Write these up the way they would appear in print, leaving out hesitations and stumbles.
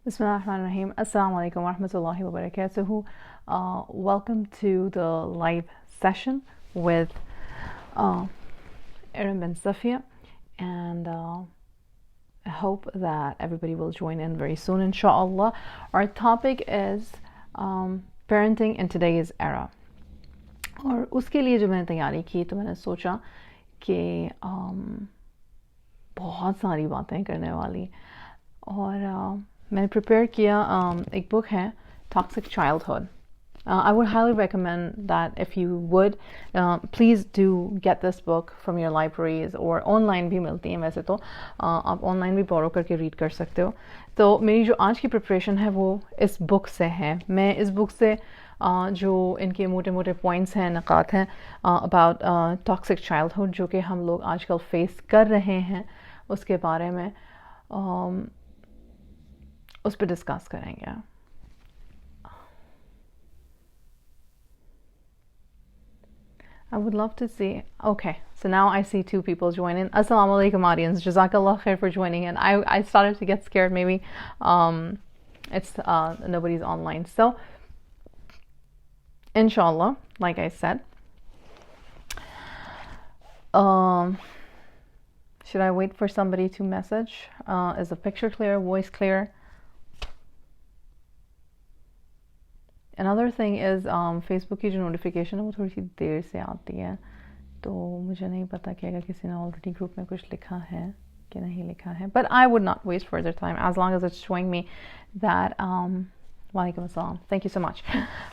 Bismillahirrahmanirrahim. Assalamu Rahmatullahi wa Barakatuhu. Welcome to the live session with Erin bin Safia, and I hope that everybody will join in very soon, inshallah. Our topic is parenting in today's era. और उसके लिए जो मैंने तैयारी की तो मैंने सोचा कि बहुत सारी बातें करने वाली, और मैंने प्रिपेयर किया एक बुक है toxic childhood. I would highly recommend that if you would please do get this book from your libraries, और ऑनलाइन भी मिलती हैं वैसे तो आप ऑनलाइन भी बोरो करके रीड कर सकते हो. तो मेरी जो आज की प्रिपरेशन है वो इस बुक से है. मैं इस बुक से जो इनके मोटे मोटे पॉइंट्स हैं, नकात हैं अबाउट टॉक्सिक चाइल्डहुड जो कि हम लोग आजकल फेस कर रहे हैं, उसके बारे में उस पर डिस्कस करेंगे. I would love to see. Okay, so now I see two people join in. Assalamu alaikum, audience. Jazakallah khair for joining in. I started to get scared. Maybe it's nobody's online. So, inshallah, like I said, should I wait for somebody to message? Is the picture clear? Voice clear? Another thing is Facebook की जो notification है वो थोड़ी सी देर से आती है, तो मुझे नहीं पता कि अगर किसी ने ऑलरेडी ग्रुप में कुछ लिखा है कि नहीं लिखा है. But I would not waste further time as long as it's showing me that Walaikum assalam. Thank you so much.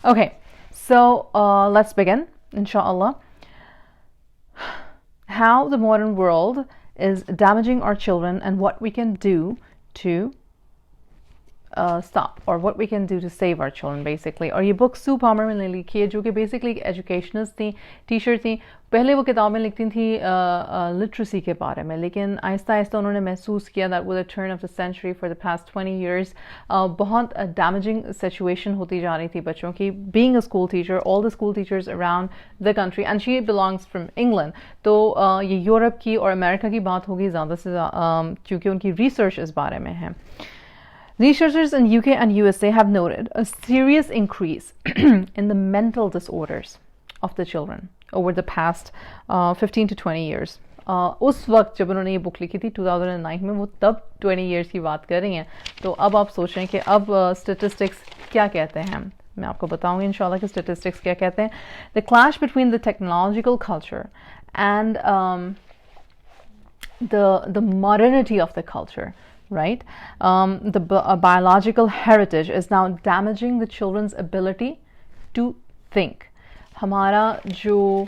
Okay, so let's begin, inshallah. How the modern world is damaging our children and what we can do to stop, or what we can do to save our children basically. और ये book सू Palmer में लिखी है जो कि basically एजुकेशनल्स थी, teacher थी. पहले वो किताबें लिखती थी लिटरेसी के बारे में, लेकिन आहिस्ता आहिस्ता उन्होंने महसूस किया that with the turn of the century for the past 20 years बहुत डैमेजिंग सिचुएशन होती जा रही थी बच्चों की. Being a school teacher, all the school teachers around the country, and she belongs from England, तो ये यूरोप की और अमेरिका की बात होगी ज़्यादा से क्योंकि उनकी रिसर्च इस बारे में है. Researchers in UK and USA have noted a serious increase in the mental disorders of the children over the past 15 to 20 years. उस वक्त जब उन्होंने ये बुक लिखी थी 2009 में, वो तब 20 years की बात कर रही हैं. तो अब आप सोच रहे हैं कि अब statistics क्या कहते हैं. मैं आपको बताऊंगी इंशाल्लाह कि statistics क्या कहते हैं. The clash between the technological culture and the modernity of the culture, right? The biological heritage is now damaging the children's ability to think. हमारा जो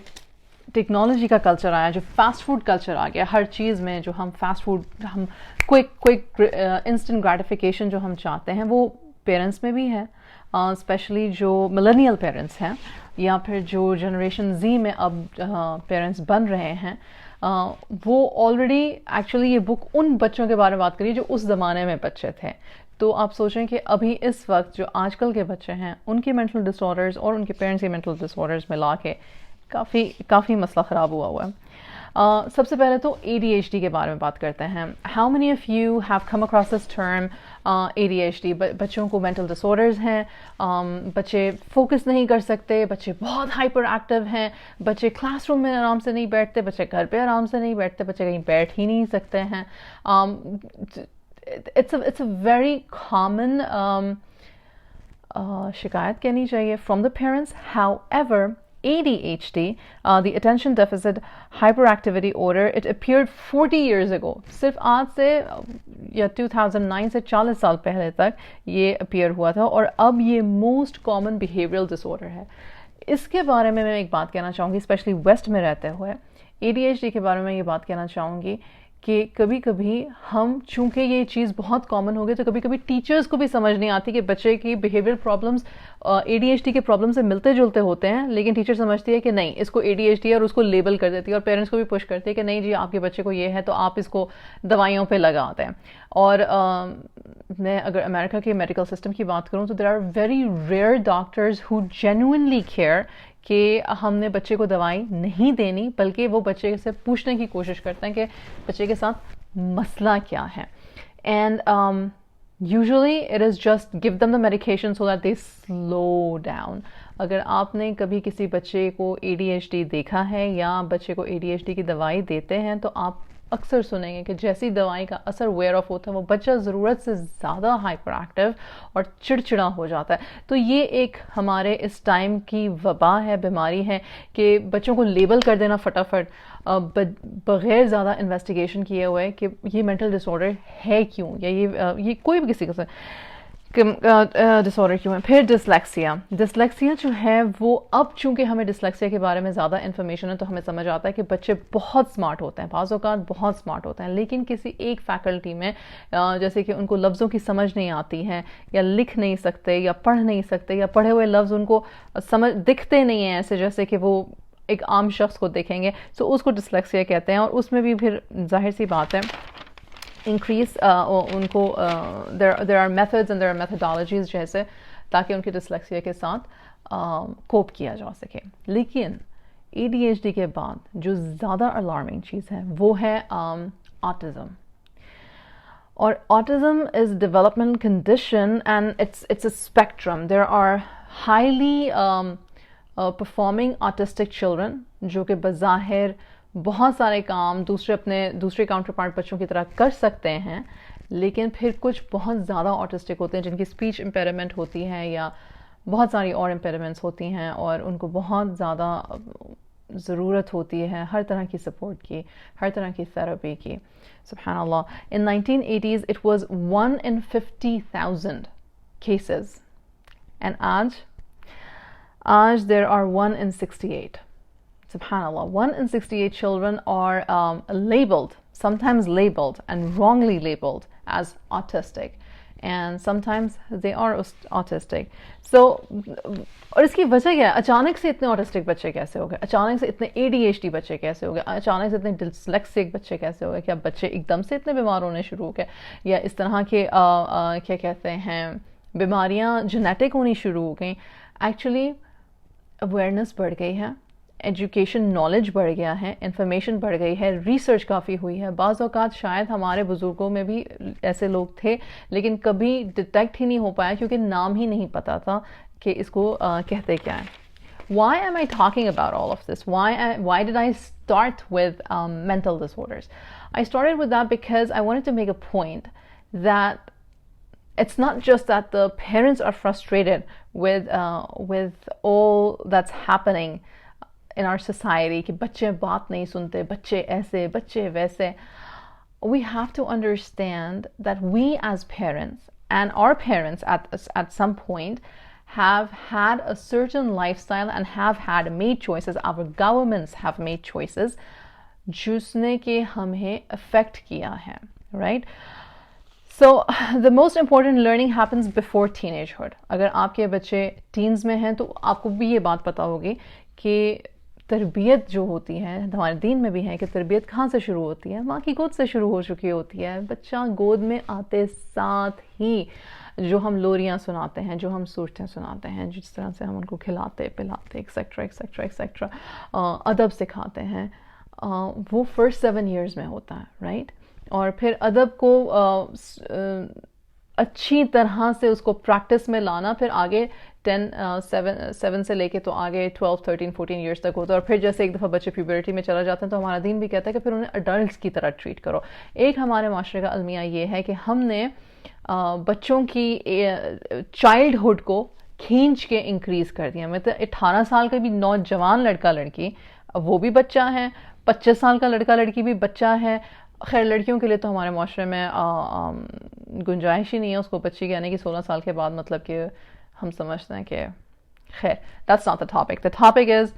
टेक्नोलॉजी का कल्चर आया, जो फास्ट फूड कल्चर आ गया, हर चीज़ में जो हम फास्ट फूड, हम क्विक इंस्टेंट ग्रेटिफिकेशन जो हम चाहते हैं वो पेरेंट्स में भी है, स्पेशली जो मिलेनियल पेरेंट्स हैं या फिर जो जनरेशन जी में अब पेरेंट्स बन रहे हैं. वो ऑलरेडी एक्चुअली ये बुक उन बच्चों के बारे में बात करी जो उस ज़माने में बच्चे थे. तो आप सोचें कि अभी इस वक्त जो आजकल के बच्चे हैं उनके मेंटल डिसऑर्डर्स और उनके पेरेंट्स के मेंटल डिसऑर्डर्स मिला के काफ़ी मसला ख़राब हुआ है. सबसे पहले तो ADHD के बारे में बात करते हैं. How many of you have come across this term ADHD? बच्चों को मेंटल डिसऑर्डर्स हैं, बच्चे फोकस नहीं कर सकते, बच्चे बहुत हाइपर एक्टिव हैं, बच्चे क्लासरूम में आराम से नहीं बैठते, बच्चे घर पे आराम से नहीं बैठते, बच्चे कहीं बैठ ही नहीं सकते हैं. it's a very common शिकायत कहनी चाहिए from the parents. However, ADHD, the attention deficit hyperactivity order, it appeared 40 years ago. सिर्फ आज से या 2009 से 40 साल पहले तक ये appear हुआ था, और अब ये most common behavioral disorder है. इसके बारे में मैं एक बात कहना चाहूँगी, स्पेशली वेस्ट में रहते हुए ADHD के बारे में ये बात कहना चाहूँगी कि कभी कभी हम, चूंकि ये चीज़ बहुत कॉमन हो गई, तो कभी कभी टीचर्स को भी समझ नहीं आती कि बच्चे की बिहेवियर प्रॉब्लम्स ADHD के प्रॉब्लम से मिलते जुलते होते हैं, लेकिन टीचर समझती है कि नहीं इसको ADHD है और उसको लेबल कर देती है, और पेरेंट्स को भी पुश करती है कि नहीं जी आपके बच्चे को ये है तो आप इसको दवाइयों पे लगा दें. और मैं अगर अमेरिका के मेडिकल सिस्टम की बात करूँ तो there are very rare doctors who genuinely care कि हमने बच्चे को दवाई नहीं देनी, बल्कि वो बच्चे से पूछने की कोशिश करते हैं कि बच्चे के साथ मसला क्या है. And usually it is just give them the medication so that they slow down. अगर आपने कभी किसी बच्चे को ADHD देखा है या बच्चे को ADHD की दवाई देते हैं तो आप अक्सर सुनेंगे कि जैसी दवाई का असर वेयर ऑफ होता है वो बच्चा ज़रूरत से ज़्यादा हाइपर एक्टिव और चिड़चिड़ा हो जाता है. तो ये एक हमारे इस टाइम की वबा है, बीमारी है कि बच्चों को लेबल कर देना फटाफट बग़ैर ज़्यादा इन्वेस्टिगेशन किए हुए कि ये मेंटल डिसऑर्डर है क्यों, या ये कोई भी किसी का डिसऑर्डर क्यों है. फिर डिसलेक्सिया जो है वो, अब चूंकि हमें डिसलेक्सिया के बारे में ज़्यादा इन्फॉर्मेशन है तो हमें समझ आता है कि बच्चे बहुत स्मार्ट होते हैं, बाज़ औक़ात बहुत स्मार्ट होते हैं, लेकिन किसी एक फैकल्टी में जैसे कि उनको लफ्ज़ों की समझ नहीं आती है, या लिख नहीं सकते, या पढ़ नहीं सकते, या पढ़े हुए लफ्ज़ उनको समझ दिखते नहीं हैं ऐसे जैसे कि वो एक आम शख्स को देखेंगे, तो उसको डिसलेक्सिया कहते हैं. और उसमें भी फिर जाहिर सी बात है इंक्रीज उनको there are methods and there are methodologies जैसे, ताकि उनकी डिसलेक्सिया के साथ कोप किया जा सके. लेकिन ADHD के बाद जो ज़्यादा अलार्मिंग चीज़ है वो है ऑटिज़म. और autism is development condition and it's a spectrum. There are highly performing autistic children जो कि बज़ाहिर बहुत सारे काम दूसरे काउंटर पार्ट बच्चों की तरह कर सकते हैं, लेकिन फिर कुछ बहुत ज़्यादा ऑटिस्टिक होते हैं जिनकी स्पीच इम्पेयरमेंट होती है या बहुत सारी और इम्पेयरमेंट्स होती हैं और उनको बहुत ज़्यादा ज़रूरत होती है हर तरह की सपोर्ट की, हर तरह की थेरेपी की. सुब्हानअल्लाह. इन 1980s it was 1 in 50,000 cases and आज there are 1 in 68. Subhanallah, 1 in 68 children are sometimes labeled and wrongly labeled as autistic, and sometimes they are autistic. So, और इसकी वजह क्या है? अचानक से इतने ऑटिस्टिक बच्चे कैसे हो गए? अचानक से इतने ADHD बच्चे कैसे हो गए? अचानक से इतने डिसलेक्सिक बच्चे कैसे हो गए? क्या बच्चे एकदम से इतने बीमार होने शुरू हो गए, या इस तरह के क्या कहते हैं बीमारियां जेनेटिक होनी शुरू हो गई? एक्चुअली अवेयरनेस बढ़ गई है, एजुकेशन नॉलेज बढ़ गया है, इंफॉर्मेशन बढ़ गई है, रिसर्च काफ़ी हुई है. बाज़ औक़ात शायद हमारे बुज़ुर्गों में भी ऐसे लोग थे लेकिन कभी डिटेक्ट ही नहीं हो पाया क्योंकि नाम ही नहीं पता था कि इसको कहते क्या है. Why am I talking about all of this? Why did I start with mental disorders? I started with that because I wanted to make a point that it's not just that the parents are frustrated with all that's happening in our society कि बच्चे बात नहीं सुनते, बच्चे ऐसे, बच्चे वैसे. We have to understand that we as parents and our parents at some point have had a certain lifestyle and have had made choices. Our governments have made choices जिसने कि हमें affect किया है, right? So the most important learning happens before teenagehood. अगर आपके बच्चे teens में हैं तो आपको भी ये बात पता होगी कि तरबियत जो होती है, हमारे दीन में भी है कि तरबियत कहाँ से शुरू होती है? माँ की गोद से शुरू हो चुकी होती है. बच्चा गोद में आते साथ ही जो हम लोरियाँ सुनाते हैं, जो हम सूरतें सुनाते हैं, जिस तरह से हम उनको खिलाते पिलाते एक्सेट्रा एक्सेट्रा एक्सेट्रा अदब सिखाते हैं, वो फर्स्ट 7 years में होता है, राइट? और फिर अदब को अच्छी तरह से उसको प्रैक्टिस में लाना फिर आगे 7 से लेके तो आगे 12, 13, 14 years तक होता है. और फिर जैसे एक दफ़ा बच्चे प्यूबर्टी में चला जाते हैं तो हमारा दीन भी कहता है कि फिर उन्हें अडल्ट्स की तरह ट्रीट करो. एक हमारे माशरे का अलमिया ये है कि हमने बच्चों की चाइल्डहुड को खींच के इंक्रीज़ कर दिया. मतलब 18 साल का भी नौजवान लड़का लड़की वो भी बच्चा है, 25 साल का लड़का लड़की भी बच्चा है. खैर लड़कियों के लिए तो हमारे माशरे में गुंजाइश ही नहीं है उसको बच्ची कहने की 16 साल के बाद. मतलब कि हम समझते हैं कि खैर that's not the topic. The topic is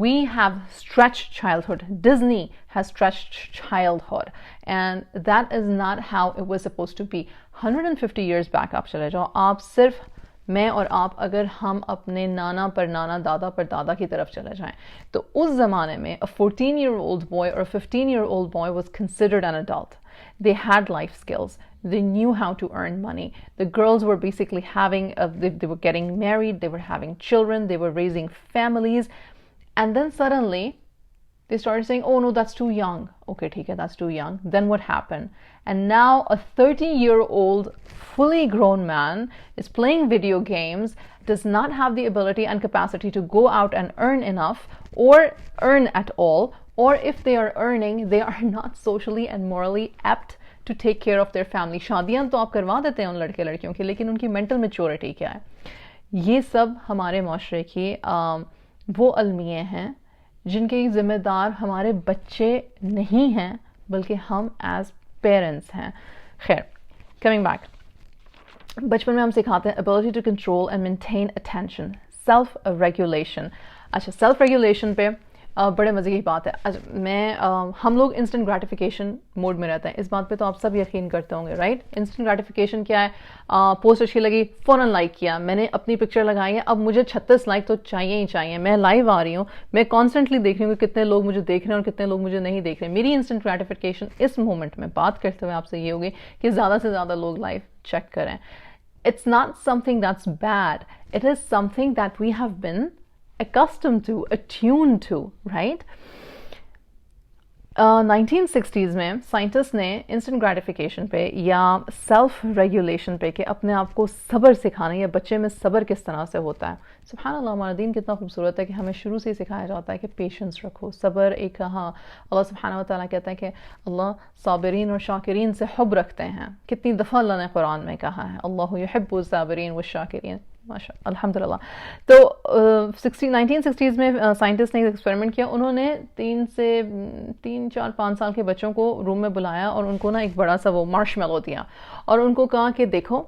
we have stretched childhood. Disney has stretched childhood and that is not how it was supposed to be. 150 years back आप चले जाओ, आप सिर्फ मैं और आप अगर हम अपने नाना पर नाना दादा पर दादा की तरफ चले जाएं तो उस ज़माने में a 14-year-old boy or a 15-year-old boy was considered an adult. They had life skills. They knew how to earn money. The girls were basically they were getting married, they were having children, they were raising families. And then suddenly they started saying, oh no, that's too young. Okay, theek hai, that's too young. Then what happened? And now a 30-year-old fully grown man is playing video games, does not have the ability and capacity to go out and earn enough or earn at all, or if they are earning, they are not socially and morally apt to take care of their family. शादियां तो आप करवा देते हैं उन लड़के लड़कियों की, लेकिन उनकी मेंटल मैच्योरिटी क्या है? ये सब हमारे माशरे की वो अलमिये हैं जिनके जिम्मेदार हमारे बच्चे नहीं हैं, बल्कि हम एज पेरेंट्स हैं. खैर, कमिंग बैक, बचपन में हम सिखाते हैं ability to control and maintain attention, self regulation. अच्छा, सेल्फ रेगुलेशन पे बड़े मज़े की बात है. हम लोग इंस्टेंट ग्रेटिफिकेशन मोड में रहते हैं. इस बात पे तो आप सब यकीन करते होंगे, राइट? इंस्टेंट ग्रेटिफिकेशन क्या है? पोस्ट अच्छी लगी, फ़ौरन लाइक किया, मैंने अपनी पिक्चर लगाई है, अब मुझे 36 लाइक तो चाहिए ही चाहिए. मैं लाइव आ रही हूँ, मैं कॉन्स्टेंटली देख रही हूँ कि कितने लोग मुझे देख रहे हैं और कितने लोग मुझे नहीं देख रहे. मेरी इंस्टेंट ग्रेटिफिकेशन इस मोमेंट में बात करते हुए आपसे ये होगी कि ज़्यादा से ज़्यादा लोग लाइव चेक करें. It's not something that's bad. It is something that we have been accustomed to, attuned to, right? 1960s में साइंटिस्ट ने इंस्टेंट ग्रेटिफिकेशन पे या सेल्फ रेगुलेशन पे कि अपने आप को सब्र सिखाना या बच्चे में सब्र किस तरह से होता है. सुभान अल्लाह, हमारा दीन कितना खूबसूरत है कि हमें शुरू से ही सिखाया जाता है कि पेशेंस रखो, सब्र. एक हाँ, अल्लाह सुब्हानहू व तआला कहता है कि अल्लाह साबिरीन और शाकिरीन से हुब रखते हैं. कितनी दफ़ा अल्लाह ने कुरान में कहा है, अल्लाहु युहिब्बु साबिरीन व शाकिरीन. माशा अल्हम्दुलिल्लाह. तो 1960s में साइंटिस्ट ने एक एक्सपेरिमेंट किया. उन्होंने 3 4 5 साल के बच्चों को रूम में बुलाया और उनको ना एक बड़ा सा वो मार्शमेलो दिया और उनको कहा कि देखो,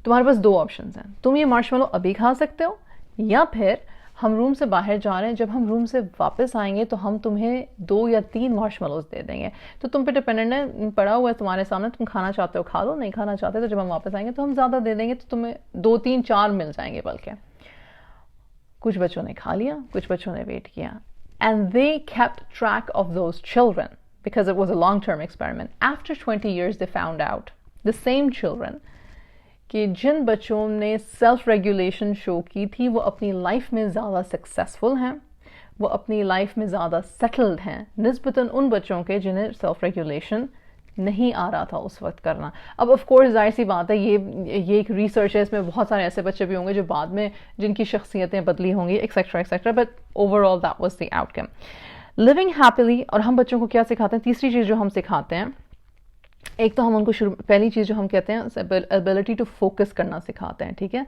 तुम्हारे पास 2 ऑप्शंस हैं, तुम ये मार्शमेलो अभी खा सकते हो या फिर हम रूम से बाहर जा रहे हैं, जब हम रूम से वापस आएंगे तो हम तुम्हें 2 या 3 मार्शमेलोज दे देंगे. तो तुम पे डिपेंडेंट है, पड़ा हुआ है तुम्हारे सामने, तुम खाना चाहते हो खा लो, नहीं खाना चाहते तो जब हम वापस आएंगे तो हम ज़्यादा दे देंगे, तो तुम्हें 2 3 4 मिल जाएंगे. बल्कि कुछ बच्चों ने खा लिया, कुछ बच्चों ने वेट किया. And they kept track of those children because it was a long term experiment. After 20 years they found out, the same children, कि जिन बच्चों ने सेल्फ रेगुलेशन शो की थी वो अपनी लाइफ में ज़्यादा सक्सेसफुल हैं, वो अपनी लाइफ में ज़्यादा सेटल्ड हैं निस्बतन उन बच्चों के जिन्हें सेल्फ रेगुलेशन नहीं आ रहा था उस वक्त करना. अब ऑफ कोर्स जाहिर सी बात है, ये एक रिसर्च है, इसमें बहुत सारे ऐसे बच्चे भी होंगे जो बाद में जिनकी शख्सियतें बदली होंगी etcetera etcetera, but overall that was the outcome. Living happily. और हम बच्चों को क्या सिखाते हैं? तीसरी चीज़ जो हम सिखाते हैं, एक तो हम उनको पहली चीज़ जो हम कहते हैं एबिलिटी टू फोकस करना सिखाते हैं. ठीक है,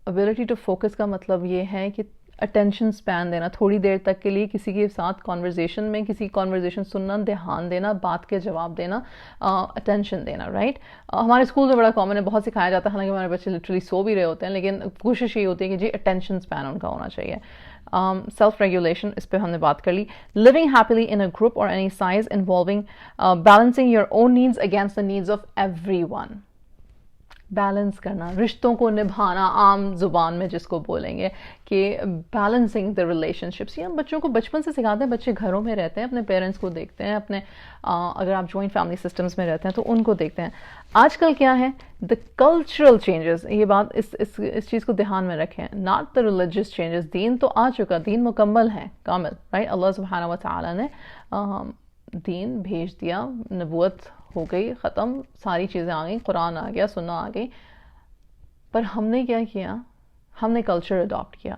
एबिलिटी टू फोकस का मतलब ये है कि अटेंशन स्पैन देना, थोड़ी देर तक के लिए किसी के साथ कॉन्वर्जेशन में किसी कॉन्वर्जेशन सुनना, ध्यान देना, बात के जवाब देना, अटेंशन देना, राइट? हमारे स्कूल में बड़ा कॉमन है, बहुत सिखाया जाता है, हालांकि हमारे बच्चे लिटरली सो भी रहे होते हैं, लेकिन कोशिश ये होती है कि जी अटेंशन स्पैन उनका होना चाहिए. सेल्फ रेगुलेशन, इस पर हमने बात कर ली. Living happily in a group और any size involving balancing your own needs against the needs of everyone. Balance करना, रिश्तों को निभाना, आम जुबान में जिसको बोलेंगे कि बैलेंसिंग द रिलेशनशिप्स. ये हम बच्चों को बचपन से सिखाते हैं. बच्चे घरों में रहते हैं, अपने पेरेंट्स को देखते हैं, अपने अगर आप जॉइंट फैमिली सिस्टम्स में रहते हैं तो उनको देखते हैं. आजकल क्या है, द कल्चरल चेंजेस, ये बात इस चीज़ को ध्यान में रखें, नॉट द रिलीजियस चेंजेस. दीन तो आ चुका, दीन मुकम्मल है, कामिल, राइट? अल्लाह सुब्हानहू व तआला ने दीन भेज दिया, नबूवत हो गई, ख़त्म, सारी चीज़ें आ गई, कुरान आ गया, सुन्ना आ गई. पर हमने क्या किया? हमने कल्चर अडॉप्ट किया.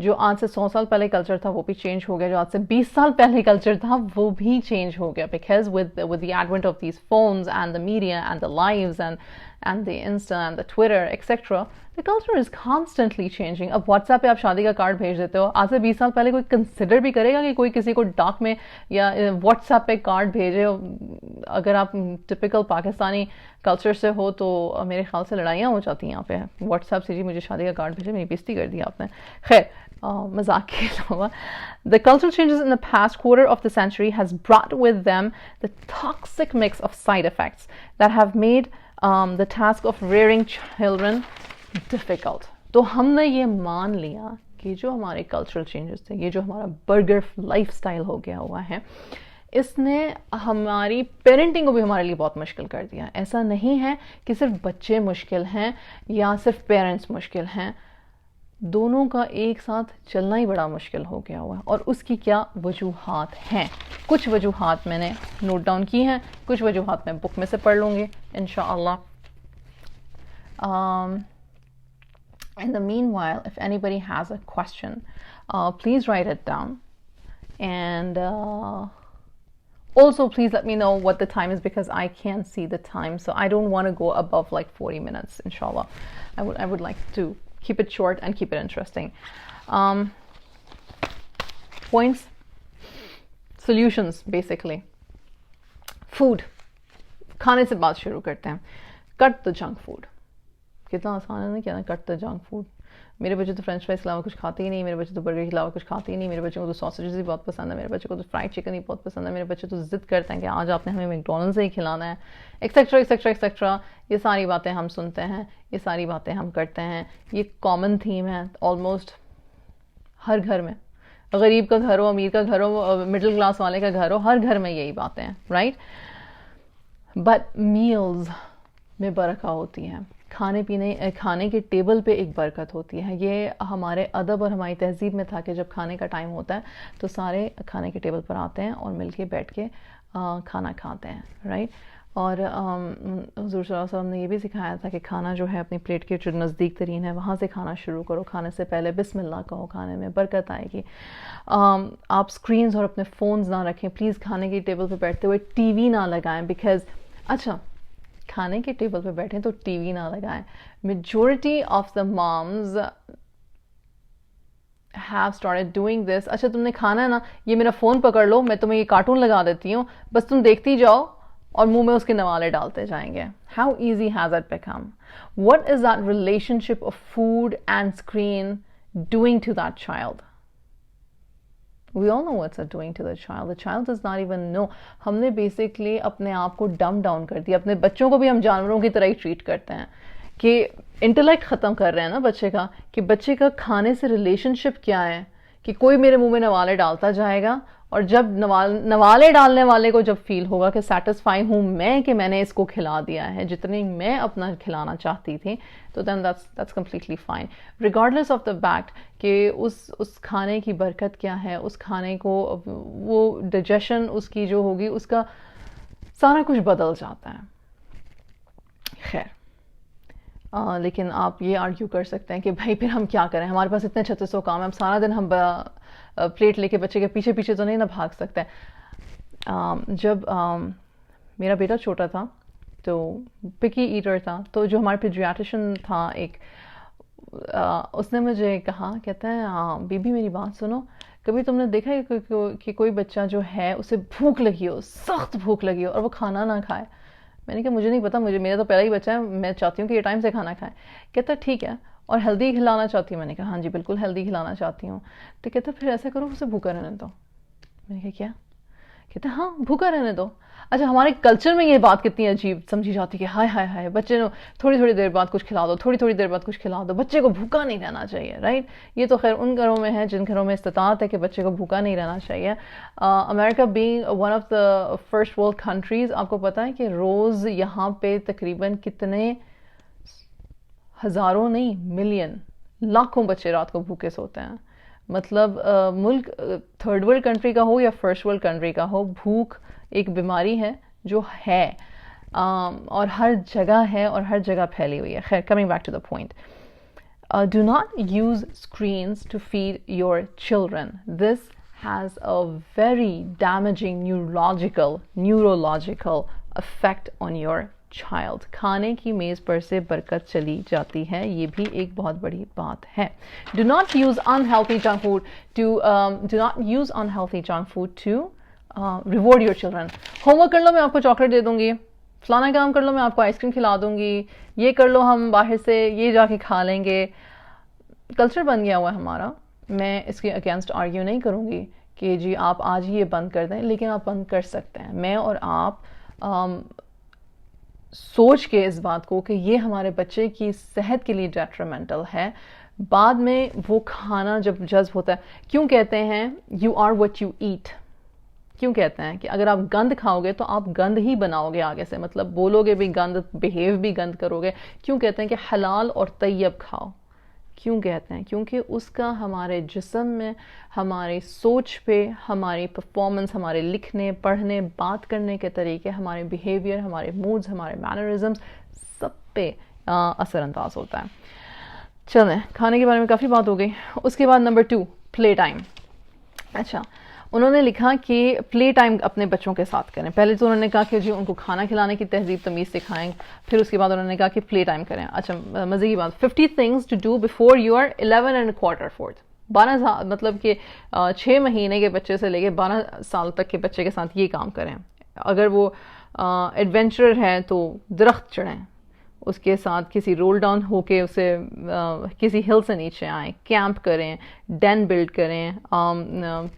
जो आज से 100 साल पहले कल्चर था वो भी चेंज हो गया, जो आज से 20 साल पहले कल्चर था वो भी चेंज हो गया, because with the advent of these phones and the media and the lives and the Insta and the Twitter etcetera, the culture is constantly changing. अब व्हाट्सएप पे आप शादी का कार्ड भेज देते हो, आज से 20 साल पहले कोई कंसिडर भी करेगा कि कोई किसी को डाक में या व्हाट्सएप पे कार्ड भेजे? अगर आप टिपिकल पाकिस्तानी कल्चर से हो तो मेरे ख्याल से लड़ाइयाँ हो जाती हैं यहाँ पे. व्हाट्सएप से जी मुझे शादी का कार्ड भेजे, मेरी बेइज्जती कर दी आपने. खैर, मजाक के अलावा, the cultural changes in the past quarter of the century has brought with them the toxic mix of side effects that have made the task of rearing children difficult. तो हमने ये मान लिया कि जो हमारे cultural changes थे, ये जो हमारा बर्गर लाइफस्टाइल हो गया हुआ है, इसने हमारी पेरेंटिंग को भी हमारे लिए बहुत मुश्किल कर दिया. ऐसा नहीं है कि सिर्फ बच्चे मुश्किल हैं या सिर्फ पेरेंट्स मुश्किल हैं. दोनों का एक साथ चलना ही बड़ा मुश्किल हो गया हुआ है। और उसकी क्या वजूहात हैं? कुछ वजूहात मैंने नोट डाउन की हैं, कुछ वजूहात मैं बुक में से पढ़ लूँगी इंशाअल्लाह। In the meanwhile, if anybody has a question, please write it down. And also, please let me know what the time is, because I can't see the time. So I don't want to go above like 40 minutes, inshallah. I would like to keep it short and keep it interesting. Points, solutions, basically. Food. खाने से बात शुरू करते हैं. Cut the junk food. कितना आसान है ना कहना कट द जंक फूड। मेरे बच्चे तो फ्रेंच फ्राइज के अलावा कुछ खाते ही नहीं, मेरे बच्चे तो बर्गर के अलावा कुछ खाते ही नहीं, मेरे बच्चों को तो सॉसेजेस ही बहुत पसंद है, मेरे बच्चे को तो फ्राइड चिकन ही बहुत पसंद है, मेरे बच्चे तो जिद करते हैं कि आज आपने हमें मैकडॉनल्ड्स से ही खिलाना है, एक्सेट्रा एक्सेट्रा एक्सेट्रा। ये सारी बातें हम सुनते हैं, ये सारी बातें हम करते हैं। ये कॉमन थीम है ऑलमोस्ट हर घर में, गरीब का घर हो, अमीर का घर हो, मिडिल क्लास वाले का घर हो, हर घर में यही बातें हैं, राइट। बट मील्स में बरकत होती है, खाने के टेबल पे एक बरकत होती है। ये हमारे अदब और हमारी तहजीब में था कि जब खाने का टाइम होता है तो सारे खाने के टेबल पर आते हैं और मिलके बैठ के खाना खाते हैं, राइट। और हुज़ूर सल्लल्लाहु अलैहि वसल्लम ने ये भी सिखाया था कि खाना जो है अपनी प्लेट के जो नज़दीक तरीन है वहाँ से खाना शुरू करो, खाने से पहले बिस्मिल्लाह कहो, खाने में बरकत आएगी। आप स्क्रीन्स और अपने फ़ोन्स ना रखें प्लीज़, खाने के टेबल पे बैठते हुए टीवी ना लगाएं, बिकॉज अच्छा खाने के टेबल पे बैठे तो टीवी ना लगाएं। Majority of the moms have started doing this. अच्छा तुमने खाना है ना, ये मेरा फ़ोन पकड़ लो, मैं तुम्हें ये कार्टून लगा देती हूँ, बस तुम देखती जाओ और मुंह में उसके नवाले डालते जाएंगे। How easy has it become? What is that relationship of food and screen doing to that child? We all know what's it doing to the child. The child does not even know. हमने basically अपने आप को डम down कर दिया। अपने बच्चों को भी हम जानवरों की तरह ही ट्रीट करते हैं कि इंटेलेक्ट ख़त्म कर रहे हैं ना बच्चे का, कि बच्चे का खाने से रिलेशनशिप क्या है, कि कोई मेरे मुंह में नवाले डालता जाएगा और जब नवाले डालने वाले को जब फील होगा कि सेटिस्फाई हूँ मैं कि मैंने इसको खिला दिया है जितनी मैं अपना खिलाना चाहती थी, तो then that's completely fine, regardless of the fact कि उस खाने की बरकत क्या है, उस खाने को वो डाइजेशन उसकी जो होगी उसका सारा कुछ बदल जाता है। खैर लेकिन आप ये आर्ग्यू कर सकते हैं कि भाई फिर हम क्या करें, हमारे पास इतने 3600 काम है, हम सारा दिन हम प्लेट लेके बच्चे के पीछे पीछे तो नहीं ना भाग सकते। जब मेरा बेटा छोटा था तो पिकी ईटर था, तो जो हमारे पीडियाट्रिशियन था एक, उसने मुझे कहा, कहता है बीबी मेरी बात सुनो, कभी तुमने देखा है कि कोई बच्चा जो है उसे भूख लगी हो, सख्त भूख लगी हो और वो खाना ना खाए? मैंने कहा मुझे नहीं पता, मेरा तो पहला ही बच्चा है, मैं चाहती हूँ कि ये टाइम से खाना खाए। कहता ठीक है, और हेल्दी खिलाना चाहती हूँ? मैंने कहा हाँ जी बिल्कुल हेल्दी खिलाना चाहती हूँ। तो कहता फिर ऐसा करो उसे भूखा रहने दो। मैंने कहा क्या? कहता हाँ भूखा रहने दो। अच्छा हमारे कल्चर में ये बात कितनी अजीब समझी जाती है कि हाय हाय हाय बच्चे को थोड़ी थोड़ी देर बाद कुछ खिला दो, थोड़ी थोड़ी देर बाद कुछ खिला दो, बच्चे को भूखा नहीं रहना चाहिए, राइट। ये तो खैर उन घरों में है जिन घरों में इस्तिताअत है कि बच्चे को भूखा नहीं रहना चाहिए। America being one of the first world countries, आपको पता है कि रोज़ यहाँ पे तकरीबन कितने हज़ारों नहीं मिलियन लाखों बच्चे रात को भूखे सोते हैं। मतलब मुल्क थर्ड वर्ल्ड कंट्री का हो या फर्स्ट वर्ल्ड कंट्री का हो, भूख एक बीमारी है जो है और हर जगह है और हर जगह फैली हुई है। खैर coming back to the point, do not use screens to feed your children. This has a very damaging neurological effect on your child. खाने की मेज़ पर से बरकत चली जाती है, ये भी एक बहुत बड़ी बात है। Do not use unhealthy junk food to reward your children. Homework कर लो मैं आपको चॉकलेट दे दूंगी, फलाना काम कर लो मैं आपको आइसक्रीम खिला दूंगी, ये कर लो हम बाहर से ये जाके खा लेंगे। कल्चर बन गया हुआ है हमारा। मैं इसके अगेंस्ट आर्ग्यू नहीं करूँगी कि जी आप आज ही ये बंद कर दें, लेकिन आप बंद कर सकते हैं। मैं और आप सोच के इस बात को कि ये हमारे बच्चे की सेहत के लिए डेट्रीमेंटल है, बाद में वो खाना जब जज्ब होता है। क्यों कहते हैं you are what you eat? क्यों कहते हैं कि अगर आप गंद खाओगे तो आप गंद ही बनाओगे आगे से, मतलब बोलोगे भी गंद, बिहेव भी गंद करोगे। क्यों कहते हैं कि हलाल और तैयब खाओ? क्यों कहते हैं? क्योंकि उसका हमारे जिस्म में, हमारी सोच पे, हमारी परफॉर्मेंस, हमारे लिखने, पढ़ने, बात करने के तरीके, हमारे बिहेवियर, हमारे मूड्स, हमारे मैनरिज्म्स, सब पे असरअंदाज होता है। चलें, खाने के बारे में काफ़ी बात हो गई। उसके बाद नंबर 2, प्ले टाइम। अच्छा, उन्होंने लिखा कि प्ले टाइम अपने बच्चों के साथ करें। पहले तो उन्होंने कहा कि जी उनको खाना खिलाने की तहजीब तमीज़ सिखाएं, फिर उसके बाद उन्होंने कहा कि प्ले टाइम करें। अच्छा, मज़े की बात, 50 things to do before you are 11 and quarter fourth. 12 साल मतलब कि 6 महीने के बच्चे से लेके 12 साल तक के बच्चे के साथ ये काम करें। अगर वो एडवेंचरर है तो दरख्त चढ़ें, उसके साथ किसी रोल डाउन होके उसे किसी हिल से नीचे आएँ, कैंप करें, डेन बिल्ड करें,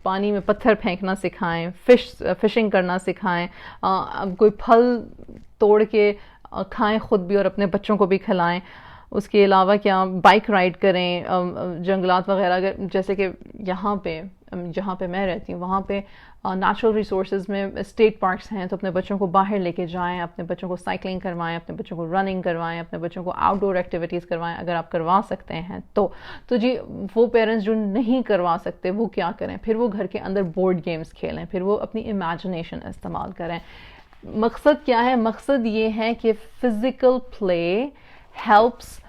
पानी में पत्थर फेंकना सिखाएं, फिशिंग करना सिखाएं, कोई फल तोड़ के खाएं खुद भी और अपने बच्चों को भी खिलाएं। उसके अलावा क्या, बाइक राइड करें, जंगलात वगैरह, जैसे कि यहाँ पे जहाँ पे मैं रहती हूँ वहाँ पे नेचुरल रिसोर्सेज में स्टेट पार्क्स हैं, तो अपने बच्चों को बाहर लेके जाएं, अपने बच्चों को साइकिलिंग करवाएं, अपने बच्चों को रनिंग करवाएं, अपने बच्चों को आउटडोर एक्टिविटीज़ करवाएं अगर आप करवा सकते हैं तो जी वो पेरेंट्स जो नहीं करवा सकते वो क्या करें? फिर वो घर के अंदर बोर्ड गेम्स खेलें, फिर वो अपनी इमेजिनेशन इस्तेमाल करें। मकसद क्या है? मकसद ये है कि physical play helps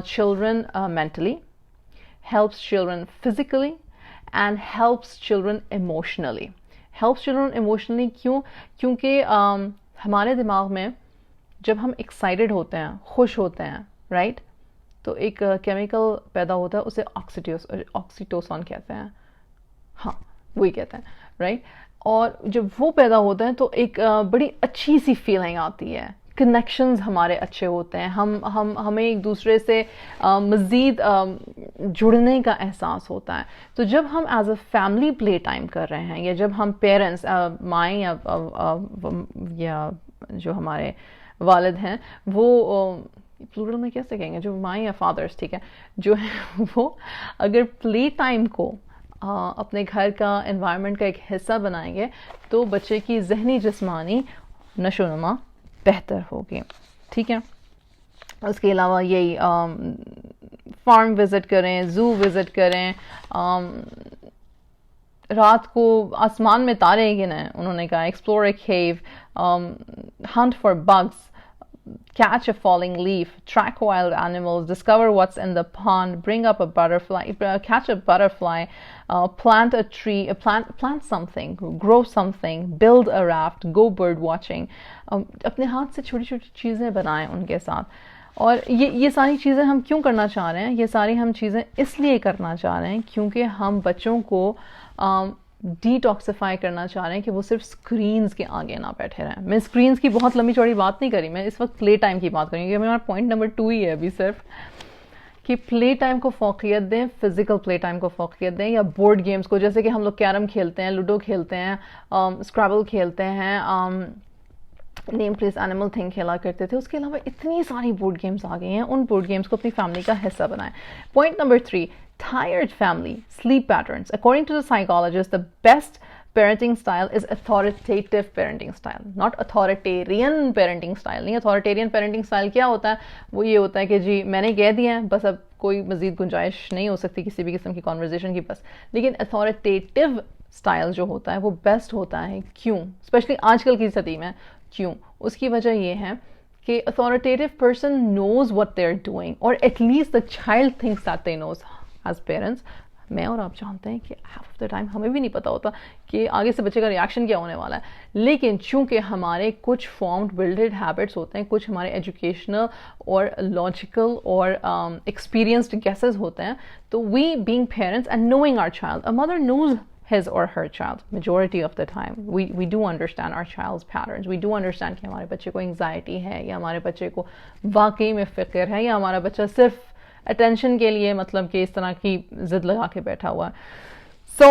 children mentally, helps children physically, and helps children emotionally. Helps children emotionally क्यों? क्योंकि हमारे दिमाग में जब हम एक्साइटेड होते हैं, खुश होते हैं, राइट, तो एक केमिकल पैदा होता है, उसे ऑक्सीटोसिन कहते हैं, हाँ वही कहते हैं, राइट। और जब वो पैदा होता है तो एक बड़ी अच्छी सी फीलिंग आती है, कनेक्शंस हमारे अच्छे होते हैं, हमें एक दूसरे से मज़ीद जुड़ने का एहसास होता है। तो जब हम as a family play time कर रहे हैं, या जब हम पेरेंट्स, माएँ या जो हमारे वालिद हैं वो प्लूरल में कैसे कहेंगे, जो माएँ या फादर्स, ठीक है, जो है वो अगर प्ले टाइम को अपने घर का एनवायरनमेंट का एक हिस्सा बनाएंगे तो बच्चे की जहनी जिस्मानी नशोनुमा बेहतर होगी, ठीक है। उसके अलावा यही फार्म विज़िट करें, ज़ू विज़िट करें, रात को आसमान में तारे गिने, उन्होंने कहा explore A cave, Hunt for bugs, catch a falling leaf, track wild animals, discover what's in the pond, bring up a butterfly, catch a butterfly, plant a tree, plant something, grow something, build a raft, go bird watching. अपने हाथ से छोटी छोटी चीज़ें बनाएं उनके साथ। और ये सारी चीज़ें हम क्यों करना चाह रहे हैं? ये सारी हम चीज़ें इसलिए करना चाह रहे हैं क्योंकि हम बच्चों को डिटॉक्सिफाई करना चाह रहे हैं कि वो सिर्फ स्क्रीन्स के आगे ना बैठे रहें। मैं स्क्रीन्स की बहुत लंबी चौड़ी बात नहीं करी, मैं इस वक्त प्ले टाइम की बात करूँगी, क्योंकि मेरा पॉइंट नंबर 2 ही है अभी सिर्फ, कि प्ले टाइम को फ़ौक़ियत दें, फ़िज़िकल प्ले टाइम को फ़ौक़ियत दें, या बोर्ड गेम्स को, जैसे कि हम लोग कैरम खेलते हैं, लूडो खेलते हैं, स्क्रैबल खेलते हैं, नेम प्लेस एनिमल थिंग खेला करते थे। उसके अलावा इतनी सारी बोर्ड गेम्स आ गई हैं, उन बोर्ड गेम्स को अपनी फैमिली का हिस्सा बनाएं। Point number 3, tired family sleep patterns. According to the psychologist, the best parenting style is authoritative parenting style, not authoritarian parenting style। नहीं, authoritarian parenting style क्या होता है? वो ये होता है कि जी मैंने कह दिया है, बस अब कोई मज़ीद गुंजाइश नहीं हो सकती किसी भी किस्म की कॉन्वर्जेशन की, बस। लेकिन authoritative स्टाइल जो होता है वो बेस्ट होता है। क्यों? स्पेशली आजकल की सदी में क्यों? उसकी वजह ये है कि authoritative person knows what they're doing, or at least the child thinks that they knows। As parents मैं और आप जानते हैं कि हाफ ऑफ द टाइम हमें भी नहीं पता होता कि आगे से बच्चे का रिएक्शन क्या होने वाला है, लेकिन चूंकि हमारे कुछ फॉर्म्ड बिल्डेड हैबिट्स होते हैं, कुछ हमारे एजुकेशनल और लॉजिकल और एक्सपीरियंस्ड गेसेस होते हैं, तो we being parents and knowing our child, a mother knows his or her child majority of the time, we do understand our child's patterns, we do understand कि हमारे बच्चे को anxiety है, या हमारे बच्चे को वाकई में फ़िक्र है, या हमारा बच्चा सिर्फ अटेंशन के लिए मतलब कि इस तरह की जिद लगा के बैठा हुआ है। So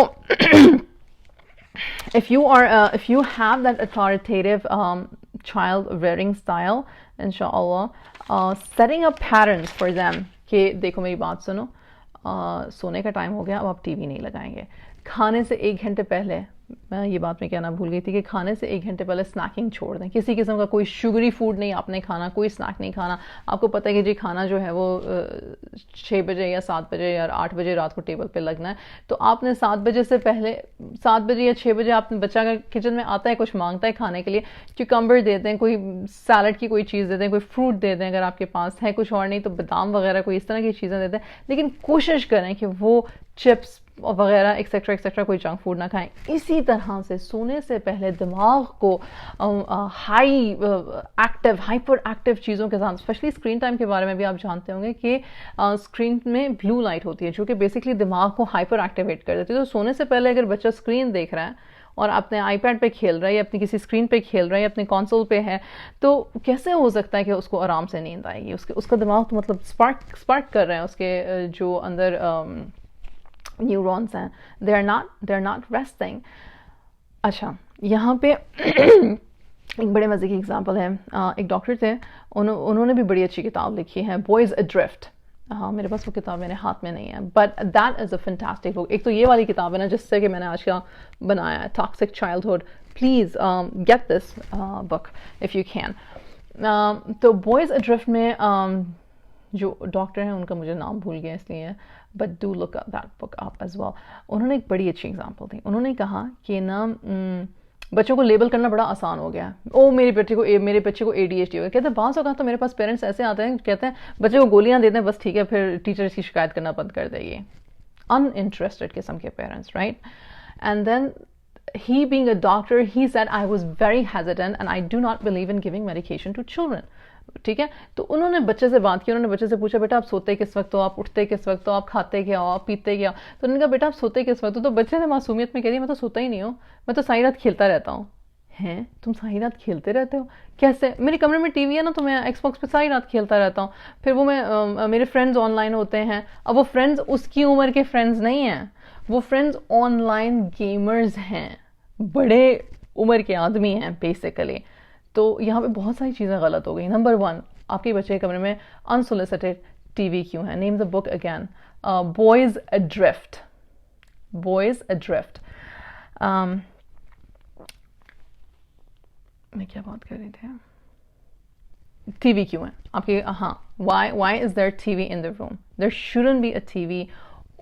if you have that authoritative child rearing style, inshallah setting up patterns for them कि देखो मेरी बात सुनो, सोने का टाइम हो गया, अब आप टीवी नहीं लगाएंगे, खाने से 1 घंटे पहले, मैं ये बात मैं कहना भूल गई थी कि खाने से 1 घंटे पहले स्नैकिंग छोड़ दें। किसी किस्म का कोई शुगरी फूड नहीं आपने खाना, कोई स्नैक नहीं खाना। आपको पता है कि जी खाना जो है वो 6 बजे या 7 बजे या 8 बजे रात को टेबल पे लगना है, तो आपने 7 बजे से पहले, 7 बजे या 6 बजे आपने, बच्चा अगर किचन में आता है कुछ मांगता है खाने के लिए, क्यूकम्बर दे दें, कोई सैलड की कोई चीज़ दे दें, कोई फ्रूट दे दें अगर आपके पास है, कुछ और नहीं तो बादाम वगैरह कोई इस तरह की चीज़ें दे दें। लेकिन कोशिश करें कि वो चिप्स वगैरह एक्सेट्रा एक्सेट्रा कोई जंक फूड ना खाएं। इसी तरह से सोने से पहले दिमाग को हाइपर एक्टिव चीज़ों के साथ, स्पेशली स्क्रीन टाइम के बारे में भी आप जानते होंगे कि स्क्रीन में ब्लू लाइट होती है जो कि बेसिकली दिमाग को हाइपर एक्टिवेट कर देती है। तो सोने से पहले अगर बच्चा स्क्रीन देख रहा है और अपने आईपैड पे खेल रहा है या अपनी किसी स्क्रीन पे खेल रहा है या अपनी कंसोल पे है, तो कैसे हो सकता है कि उसको आराम से नींद आएगी? उसका दिमाग तो मतलब स्पार्क कर रहे हैं, उसके जो अंदर न्यूरॉन्स हैं, दे आर नॉट रेस्टिंग। अच्छा, यहाँ पे एक बड़े मज़े की एग्जांपल है। एक डॉक्टर थे, उन्होंने भी बड़ी अच्छी किताब लिखी है, बॉयज़ एड्रिफ्ट। हाँ, मेरे पास वो किताब मेरे हाथ में नहीं है, but that is a fantastic book. एक तो ये वाली किताब है ना जिससे कि मैंने आज का बनाया है, toxic childhood. Please get this book if you can. तो बॉयज़ एड्रिफ्ट में जो डॉक्टर हैं उनका मुझे नाम भूल गया इसलिए, but do look that book up as well. उन्होंने एक बड़ी अच्छी एग्जांपल दी। उन्होंने कहा कि ना बच्चों को लेबल करना बड़ा आसान हो गया है। ओ मेरे बच्चे को ADHD हो गया। कहते हैं बात होगा तो मेरे पास पेरेंट्स ऐसे आते हैं, कहते हैं बच्चे को गोलियां दे दें बस ठीक है, फिर टीचर इसकी शिकायत करना बंद कर देगी। अनइंटरेस्टेड किस्म के parents, right? And then he being a doctor, he said I was very hesitant and I do not believe in giving medication to children. ठीक है, तो उन्होंने बच्चे से बात की, उन्होंने बच्चे से पूछा बेटा आप सोते किस वक्त हो, आप उठते किस वक्त हो, आप खाते क्या हो, आप पीते क्या हो? तो उन्होंने कहा बेटा आप सोते किस वक्त हो? तो बच्चे ने मासूमियत में कह दिया मैं तो सोता ही नहीं हूँ, मैं तो सारी रात खेलता रहता हूँ। हैं, तुम सारी रात खेलते रहते हो? कैसे? मेरे कमरे में टीवी है ना, तो मैं एक्सबॉक्स पे सारी रात खेलता रहता हूँ। फिर वो मैं मेरे फ्रेंड्स ऑनलाइन होते हैं। अब वो फ्रेंड्स उसकी उम्र के फ्रेंड्स नहीं हैं, वो फ्रेंड्स ऑनलाइन गेमर्स हैं, बड़े उम्र के आदमी हैं बेसिकली। तो यहाँ पे बहुत सारी चीज़ें गलत हो गई। नंबर 1, आपके बच्चे के कमरे में अनसोलिसिटेड टीवी क्यों है? Name the book again, boys adrift. Boys adrift. मैं क्या बात कर रही थी? टीवी क्यों है आपके? हाँ, why is there TV in the room? There shouldn't be a TV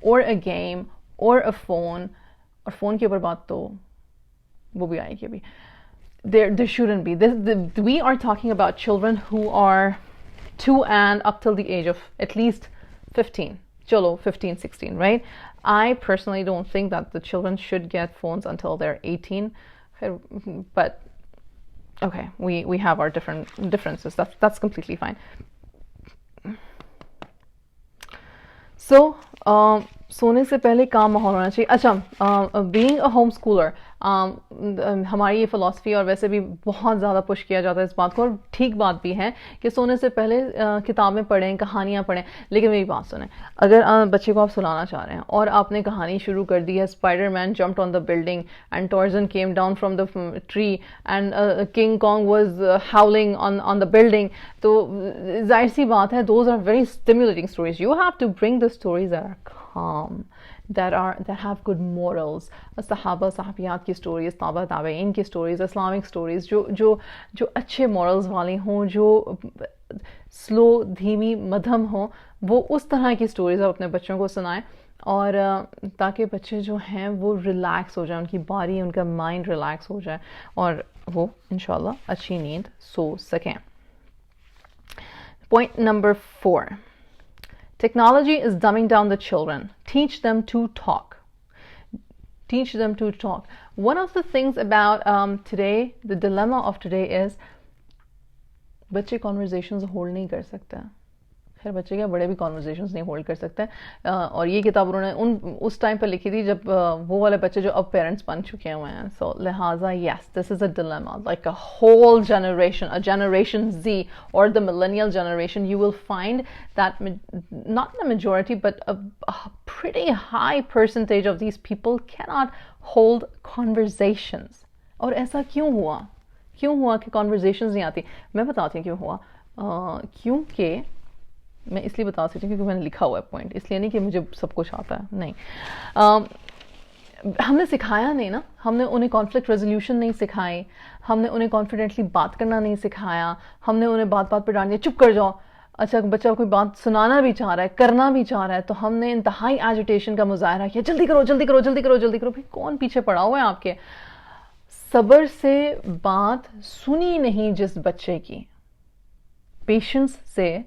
or a game or a phone. और फ़ोन के ऊपर बात तो वो भी आएगी अभी। There shouldn't be. We are talking about children who are 2 and up till the age of at least 15. Chalo, 15, 16, right? I personally don't think that the children should get phones until they're 18. But okay, we have our differences. That's completely fine. So, सोने से पहले काम माहौल होना चाहिए। अच्छा, being a home Schuler, हमारी ये फ़िलासफ़ी और वैसे भी बहुत ज़्यादा पुश किया जाता है इस बात को, और ठीक बात भी है कि सोने से पहले किताबें पढ़ें, कहानियाँ पढ़ें। लेकिन मेरी बात सुनें, अगर बच्चे को आप सुलाना चाह रहे हैं और आपने कहानी शुरू कर दी है, Spiderman jumped on the building and Tarzan came down from the tree and King Kong was howling on the building, तो जाहिर सी बात है those are very stimulating stories. You have to bring the stories that are calm, that have good morals. सहाबा सहाबियात की stories, ताबा ताबईन की stories, Islamic stories जो अच्छे मॉरल्स वाली हों, जो स्लो धीमी मध्यम हो, वो उस तरह की स्टोरीज आप अपने बच्चों को सुनाएं, और ताकि बच्चे जो हैं वो रिलैक्स हो जाए, उनकी बॉडी उनका माइंड रिलैक्स हो जाए और वो इंशाल्लाह अच्छी नींद सो सकें। Point number 4, technology is dumbing down the children. Teach them to talk. Teach them to talk. One of the things about today, the dilemma of today is बच्चे conversations hold नहीं कर सकते। खैर बच्चे क्या, बड़े भी कॉन्वर्जेशंस नहीं होल्ड कर सकते। और ये किताब उन्होंने उस टाइम पर लिखी थी जब वो वाले बच्चे जो अब पेरेंट्स बन चुके हुए हैं। सो लिहाजा yes, this is a dilemma, like a whole generation, a generation Z or the millennial generation, you will find that not the majority but a pretty high percentage of these people cannot hold conversations. और ऐसा क्यों हुआ कि conversations नहीं आती? मैं बताती हूँ क्यों हुआ। क्योंकि मैं इसलिए बता सकती हूँ क्योंकि मैंने लिखा हुआ है पॉइंट, इसलिए नहीं कि मुझे सब कुछ आता है, नहीं। हमने सिखाया नहीं ना, हमने उन्हें कॉन्फ्लिक्ट रेजोल्यूशन नहीं सिखाई, हमने उन्हें कॉन्फिडेंटली बात करना नहीं सिखाया, हमने उन्हें बात बात पर डांट दिया चुप कर जाओ। अच्छा बच्चा कोई बात सुनाना भी चाह रहा है, करना भी चाह रहा है, तो हमने इंतहाई एजिटेशन का मुजाहरा किया, जल्दी करो जल्दी करो जल्दी करो जल्दी करो। भाई कौन पीछे पड़ा हुआ है आपके? सब्र से बात सुनी नहीं जिस बच्चे की, पेशेंस से,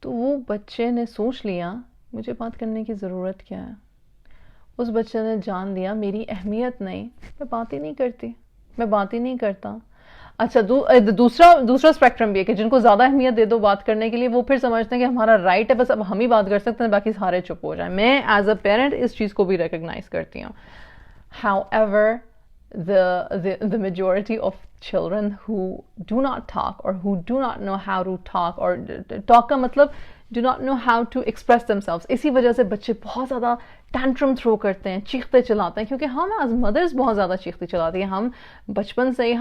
तो वो बच्चे ने सोच लिया मुझे बात करने की ज़रूरत क्या है। उस बच्चे ने जान लिया मेरी अहमियत नहीं, मैं बात ही नहीं करती, मैं बात ही नहीं करता। अच्छा दूसरा स्पेक्ट्रम भी है कि जिनको ज़्यादा अहमियत दे दो बात करने के लिए, वो फिर समझते हैं कि हमारा राइट है, बस अब हम ही बात कर सकते हैं, बाकी सारे चुप हो जाए। मैं एज अ पेरेंट इस चीज़ को भी रिकग्नाइज करती हूँ। However the majority of children who do not talk or who do not know how to talk, or talk का मतलब do not know how to express themselves, इसी वजह से बच्चे बहुत ज़्यादा टैंट्रम थ्रो करते हैं, चीखते चलाते हैं, क्योंकि हम एज मदर्स बहुत ज़्यादा चीखते चलाती हैं। हम बचपन से ही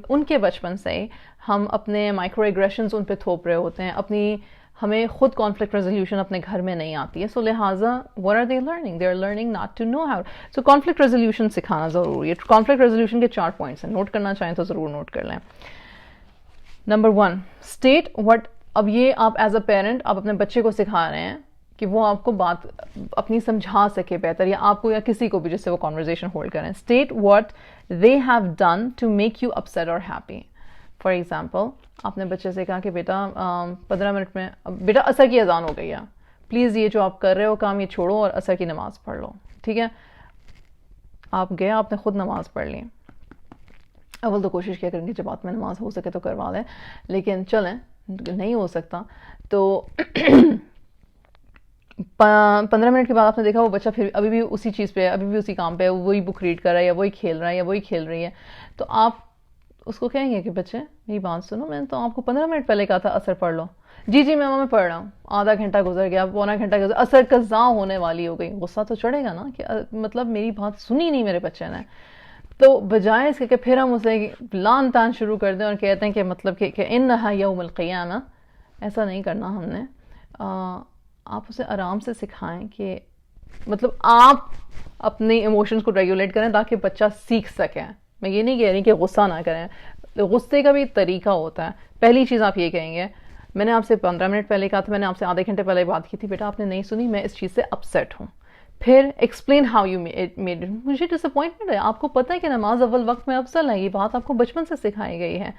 उनके बचपन से ही हम अपने माइक्रो एग्रेशंस उन पे थोप रहे होते हैं, हमें खुद कॉन्फ्लिक्ट रेजोल्यूशन अपने घर में नहीं आती है। सो लिहाजा what are they learning? They are learning not to know how. So conflict resolution सिखाना ज़रूरी है। कॉन्फ्लिक्ट रेजोल्यूशन के 4 पॉइंट्स हैं, नोट करना चाहें तो ज़रूर नोट कर लें। Number 1, state what. अब ये आप एज अ पेरेंट आप अपने बच्चे को सिखा रहे हैं कि वो आपको बात अपनी समझा सके बेहतर, या आपको या किसी को भी जिससे वो कॉन्वर्जेशन होल्ड करें। State what they have done to make you upset और हैप्पी। फॉर एग्जाम्पल, आपने बच्चे से कहा कि बेटा 15 मिनट में, बेटा असर की अजान हो गई है, प्लीज़ ये जो आप कर रहे हो काम ये छोड़ो और असर की नमाज पढ़ लो, ठीक है? आप गए, आपने खुद नमाज पढ़ ली। अव्वल तो कोशिश किया करेंगे जब आप में नमाज हो सके तो करवा लें, लेकिन चलें नहीं हो सकता तो 15 मिनट के बाद आपने देखा वो बच्चा फिर अभी भी उसी चीज़ पे है, अभी भी उसी काम पे है, वही बुक रीड कर रहा है या वही खेल रहा है या वही खेल रही है, तो आप उसको कहेंगे कि बच्चे मेरी बात सुनो, मैंने तो आपको 15 मिनट पहले कहा था असर पढ़ लो। जी जी मैं पढ़ रहा हूँ। आधा घंटा गुजर गया, पौना घंटा गुजर, असर कज़ा होने वाली हो गई। गुस्सा तो चढ़ेगा ना कि मतलब मेरी बात सुनी नहीं मेरे बच्चे ने। तो बजाय इसके कि फिर हम उसे लान तान शुरू कर दें और कहते हैं कि मतलब कि इन्नहा यौमुल क़ियामा, ऐसा नहीं करना हमने। आप उसे आराम से सिखाएं कि मतलब आप अपने इमोशंस को रेगुलेट करें ताकि बच्चा सीख सके। मैं ये नहीं कह रही कि गुस्सा ना करें, गुस्से का भी तरीका होता है। पहली चीज़ आप ये कहेंगे, मैंने आपसे 15 मिनट पहले कहा था, मैंने आपसे आधे घंटे पहले बात की थी, बेटा आपने नहीं सुनी, मैं इस चीज़ से अपसेट हूँ। फिर explain how you made it, मुझे डिसअपॉइंटमेंट है, आपको पता है कि नमाज अव्वल वक्त में अफजल है, ये बात आपको बचपन से सिखाई गई है,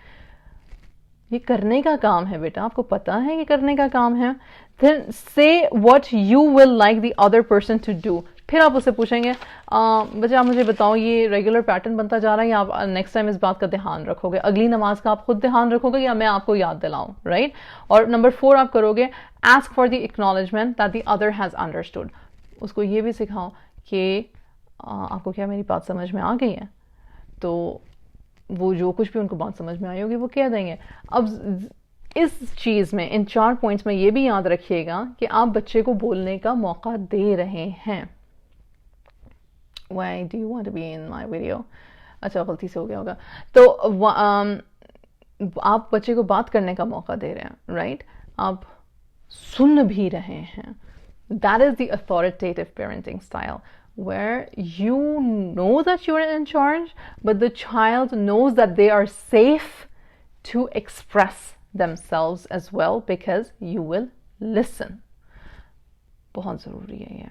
ये करने का काम है बेटा, आपको पता है ये करने का काम है। Then say what you will like the other person to do। फिर आप उससे पूछेंगे बच्चे आप मुझे बताओ ये रेगुलर पैटर्न बनता जा रहा है या आप नेक्स्ट टाइम इस बात का ध्यान रखोगे, अगली नमाज का आप खुद ध्यान रखोगे या मैं आपको याद दिलाऊं, राइट? और नंबर 4 आप करोगे ask for the acknowledgement that the other has understood। उसको ये भी सिखाओ कि आपको क्या मेरी बात समझ में आ गई है, तो वो जो कुछ भी उनको बात समझ में आई होगी वो कह देंगे। अब इस चीज़ में, इन 4 पॉइंट्स में ये भी याद रखिएगा कि आप बच्चे को बोलने का मौका दे रहे हैं। Why do you want to be in my video? अच्छा गलती से हो गया होगा। तो आप बच्चे को बात करने का मौका दे रहे हैं, राइट? आप सुन भी रहे हैं। That is the authoritative parenting style, where you know that you're in charge, but the child knows that they are safe to express themselves as well because you will listen। बहुत ज़रूरी है ये।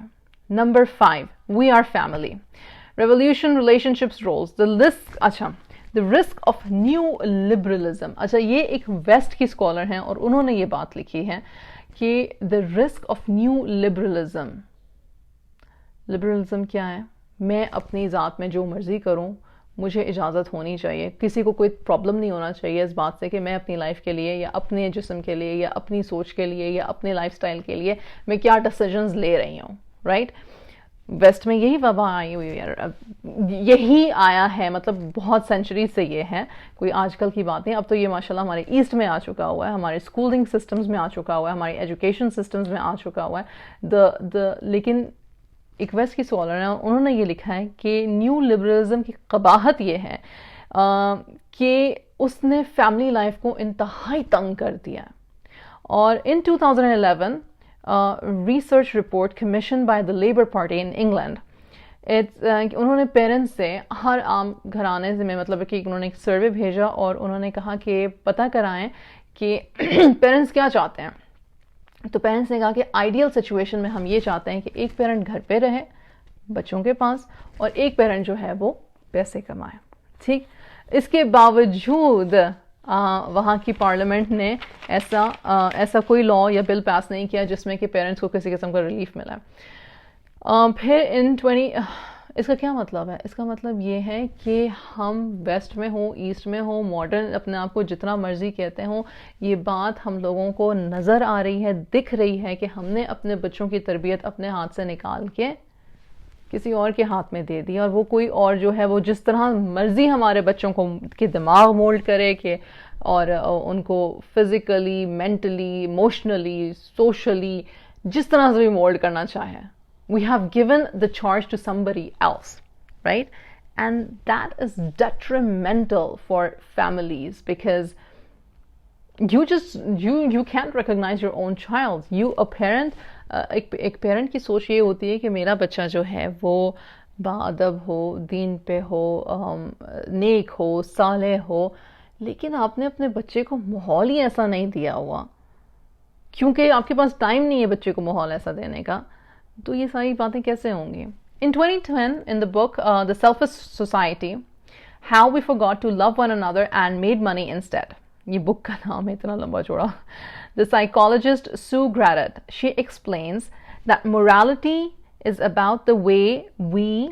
Number 5, we are family। Revolution, relationships, roles। The risk of new liberalism। अच्छा ये एक waste की scholar हैं और उन्होंने ये बात लिखी है कि the risk of new liberalism। Liberalism क्या है? मैं अपनी ज़ात में जो मर्ज़ी करूं, मुझे इजाज़त होनी चाहिए, किसी को कोई प्रॉब्लम नहीं होना चाहिए इस बात से कि मैं अपनी लाइफ के लिए या अपने जिस्म के लिए या अपनी सोच के लिए या अपने लाइफस्टाइल के लिए मैं क्या डिसीजंस ले रही हूँ, राइट? वेस्ट में यही वबा आई हुई है, यही आया है, मतलब बहुत सेंचुरी से ये है, कोई आजकल की बात नहीं। अब तो ये माशाल्लाह हमारे ईस्ट में आ चुका हुआ है, हमारे स्कूलिंग सिस्टम्स में आ चुका हुआ है, हमारी एजुकेशन सिस्टम्स में आ चुका हुआ है। लेकिन एक वेस्ट की स्कॉलर है, उन्होंने ये लिखा है कि न्यू लिबरलिज्म की कबाहत ये है कि उसने फैमिली लाइफ को इंतहाई तंग कर दिया। और इन 2011 research report commissioned by the Labour Party in England उन्होंने पेरेंट्स से हर आम घराने से में मतलब कि उन्होंने एक सर्वे भेजा और उन्होंने कहा कि पता कराएं कि पेरेंट्स क्या चाहते हैं। तो पेरेंट्स ने कहा कि आइडियल सिचुएशन में हम ये चाहते हैं कि एक पेरेंट घर पे रहे बच्चों के पास और एक पेरेंट जो है वो पैसे कमाए। ठीक, इसके बावजूद वहाँ की पार्लियामेंट ने ऐसा कोई लॉ या बिल पास नहीं किया जिसमें कि पेरेंट्स को किसी किस्म का रिलीफ मिला। फिर इसका क्या मतलब है? इसका मतलब ये है कि हम वेस्ट में हो, ईस्ट में हो, मॉडर्न अपने आप को जितना मर्जी कहते हो, ये बात हम लोगों को नज़र आ रही है, दिख रही है कि हमने अपने बच्चों की तरबियत अपने हाथ से निकाल के किसी और के हाथ में दे दी और वो कोई और जो है वो जिस तरह मर्जी हमारे बच्चों को के दिमाग मोल्ड करे कि और उनको फिज़िकली, मेंटली, इमोशनली, सोशली जिस तरह से भी मोल्ड करना चाहे। We have given the charge to somebody else, right? And that is detrimental for families because you can't recognize your own child. You a parent, एक पेरेंट की सोच ये होती है कि मेरा बच्चा जो है वो बाअदब हो, दीन पे हो, नेक हो, साले हो, लेकिन आपने अपने बच्चे को माहौल ही ऐसा नहीं दिया हुआ क्योंकि आपके पास टाइम नहीं है बच्चे को माहौल ऐसा देने का। तो ये सारी बातें कैसे होंगी? In 2010, in the book The Selfish Society, How We Forgot to Love One Another and Made Money Instead, ये बुक का नाम है इतना लंबा चौड़ा, the psychologist Sue Gradett, she explains that morality is about the way we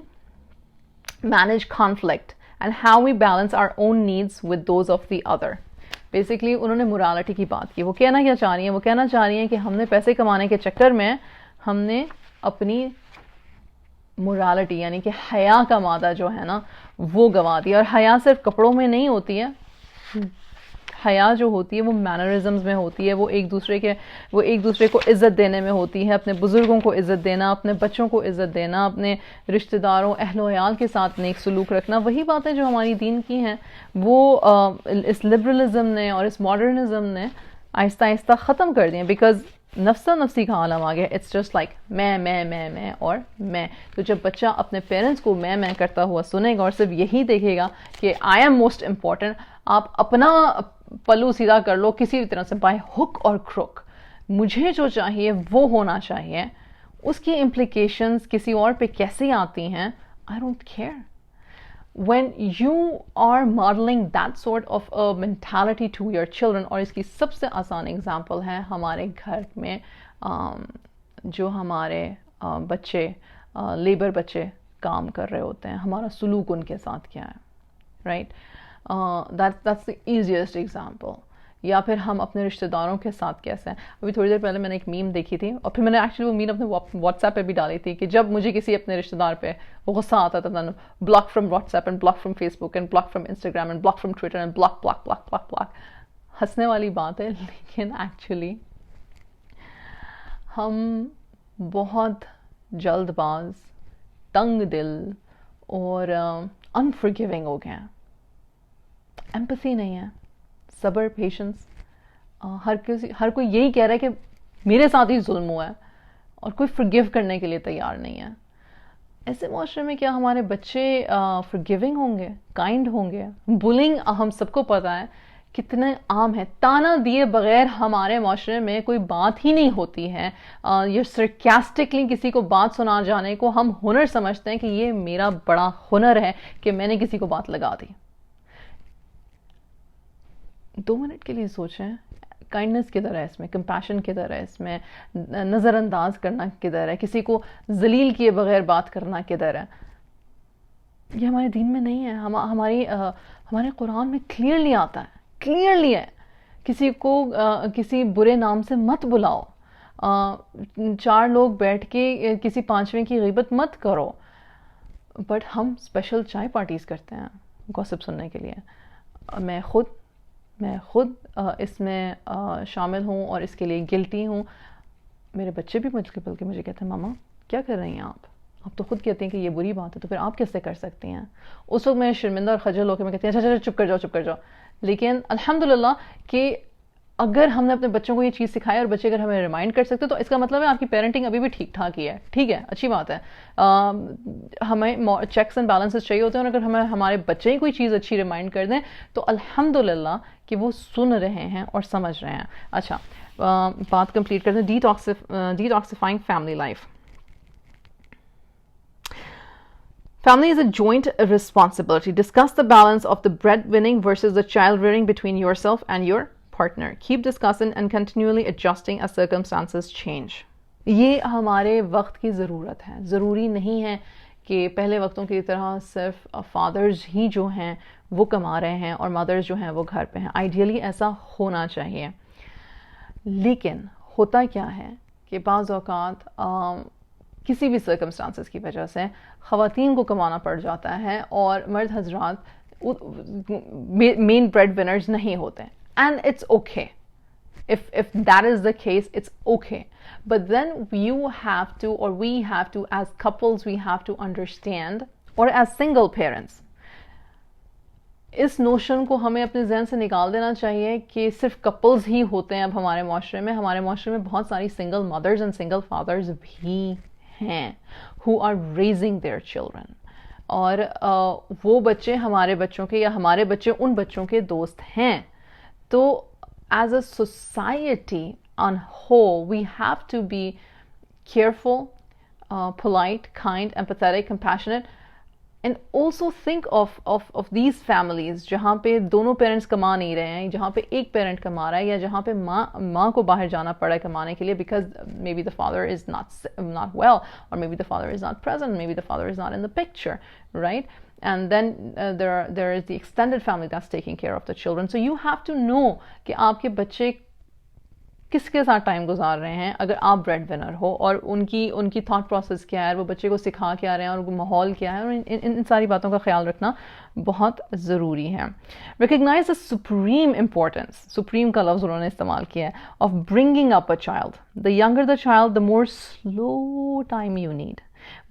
manage conflict and how we balance our own needs with those of the other. Basically उन्होंने morality की बात की। वो कहना क्या चाह रही हैं? वो कहना चाह रही हैं कि हमने पैसे कमाने के चक्कर में हमने अपनी मोरालिटी यानी कि हया का मादा जो है ना वो गंवा दिया। और हया सिर्फ कपड़ों में नहीं होती है, हया जो होती है वो मैनरिज्म्स में होती है, वो एक दूसरे को इज़्ज़त देने में होती है, अपने बुज़ुर्गों को इज़्ज़त देना, अपने बच्चों को इज़्ज़त देना, अपने रिश्तेदारों अहलो अयाल के साथ नेक सलूक रखना। वही बातें जो हमारी दीन की हैं वो इस लिबरलिज़म ने और इस मॉडर्निज़म ने आहिस्ता आहिस्ता ख़त्म कर दिए बिकॉज नफ्सा नफ्सी का आलम आ गया। इट्स जस्ट लाइक मैं और मैं। तो जब बच्चा अपने पेरेंट्स को मैं करता हुआ सुनेगा और सिर्फ यही देखेगा कि आई एम मोस्ट इम्पॉर्टेंट, आप अपना पल्लू सीधा कर लो किसी भी तरह से, बाय हुक और क्रुक, मुझे जो चाहिए वो होना चाहिए, उसकी इम्प्लीकेशंस किसी और पे कैसे आती हैं, I don't care. When you are modeling that sort of a mentality to your children, और इसकी सबसे आसान एग्जांपल है हमारे घर में जो हमारे बच्चे लेबर बच्चे काम कर रहे होते हैं, हमारा सलूक उनके साथ क्या है, right? that's the easiest example। या फिर हम अपने रिश्तेदारों के साथ कैसे हैं। अभी थोड़ी देर पहले मैंने एक मीम देखी थी और फिर मैंने एक्चुअली वो मीम अपने व्हाट्सएप पे भी डाली थी कि जब मुझे किसी अपने रिश्तेदार पे गुस्सा आता था, मैंने block from WhatsApp and block from Facebook and block from Instagram and block from Twitter and block. हंसने वाली बात है लेकिन एक्चुअली हम बहुत जल्दबाज, तंग दिल और अनफॉरगिविंग हो गए हैं। एम्पैथी नहीं है, सब्र, पेशेंस। हर कोई यही कह रहा है कि मेरे साथ ही जुल्म हुआ है और कोई फॉरगिव करने के लिए तैयार नहीं है। ऐसे माशरे में क्या हमारे बच्चे फॉरगिविंग होंगे, काइंड होंगे? बुलिंग हम सबको पता है कितने आम है। ताना दिए बगैर हमारे माशरे में कोई बात ही नहीं होती है। ये सरकास्टिकली किसी को बात सुना जाने को हम हुनर समझते हैं कि ये मेरा बड़ा हुनर है कि मैंने किसी को बात लगा दी। 2 मिनट के लिए सोचें, काइंडनेस किधर है इसमें, कंपैशन किधर है इसमें, नज़रअंदाज करना किधर है, किसी को जलील किए बगैर बात करना किधर है? ये हमारे दीन में नहीं है। हमारे कुरान में क्लियरली आता है, क्लियरली है, किसी को किसी बुरे नाम से मत बुलाओ, 4 लोग बैठ के किसी 5वें की ग़ीबत मत करो। बट हम स्पेशल चाय पार्टीज़ करते हैं गॉसिप सुनने के लिए। मैं खुद इसमें शामिल हूँ और इसके लिए गिल्टी हूँ। मेरे बच्चे भी बल्कि मुझे कहते हैं, मामा क्या कर रही हैं आप तो खुद कहते हैं कि ये बुरी बात है, तो फिर आप कैसे कर सकती हैं? उस वक्त मैं शर्मिंदा और खजल होकर मैं कहती हैं अच्छा चुप कर जाओ। लेकिन अल्हम्दुलिल्लाह कि अगर हमने अपने बच्चों को ये चीज़ सिखाई और बच्चे अगर हमें रिमाइंड कर सकते तो इसका मतलब है आपकी पेरेंटिंग अभी भी ठीक ठाक ही है, ठीक है, अच्छी बात है। हमें चेक्स एंड बैलेंसेस चाहिए होते हैं, और अगर हमें हमारे बच्चे ही कोई चीज़ अच्छी रिमाइंड कर दें तो अल्हम्दुलिल्लाह कि वो सुन रहे हैं और समझ रहे हैं। अच्छा, बात कंप्लीट करते हैं detoxifying family life. Family is a joint responsibility. Discuss the balance of the breadwinning versus the child rearing between yourself and your partner. Keep discussing and continually adjusting as circumstances change. ये हमारे वक्त की ज़रूरत है। ज़रूरी नहीं है कि पहले वक्तों की तरह सिर्फ फादर्स ही जो हैं वो कमा रहे हैं और मदर्स जो हैं वो घर पे हैं। आइडियली ऐसा होना चाहिए, लेकिन होता क्या है कि बाज़ औक़ात किसी भी सर्कमस्टांसेस की वजह से ख़वातीन को कमाना पड़ जाता है और मर्द हजरात मेन ब्रेड विनर्स नहीं होते, and it's okay if that is the case, it's okay. But then you have to, or we have to, as couples, we have to understand, or as single parents, इस notion को हमें अपने जहन से निकाल देना चाहिए कि सिर्फ कपल्स ही होते हैं। अब हमारे माशरे में बहुत सारी single mothers and single fathers भी हैं who are raising their children, और वो बच्चे हमारे बच्चों के या हमारे बच्चे उन बच्चों के दोस्त हैं। तो as a society on whole, we have to be careful, polite, kind, empathetic, compassionate, and also think of these families जहाँ पे दोनों पेरेंट्स कमा नहीं रहे हैं, जहाँ पे एक पेरेंट कमा रहा है, या जहाँ पे माँ को बाहर जाना पड़ा है कमाने के लिए because maybe the father is not well, or maybe the father is not present, maybe the father is not in the picture, right? And then there is the extended family that's taking care of the children. So you have to know कि आपके बच्चे किसके साथ time गुजार रहे हैं अगर आप ब्रेड विनर हो, और उनकी थॉट प्रोसेस क्या है, वो बच्चे को सिखा क्या रहे हैं, और उनका माहौल क्या है, और इन सारी बातों का ख्याल रखना बहुत ज़रूरी है। Recognise the supreme importance, supreme का लफ्ज़ उन्होंने इस्तेमाल किया है, of bringing up a child. The younger the child, the more slow time you need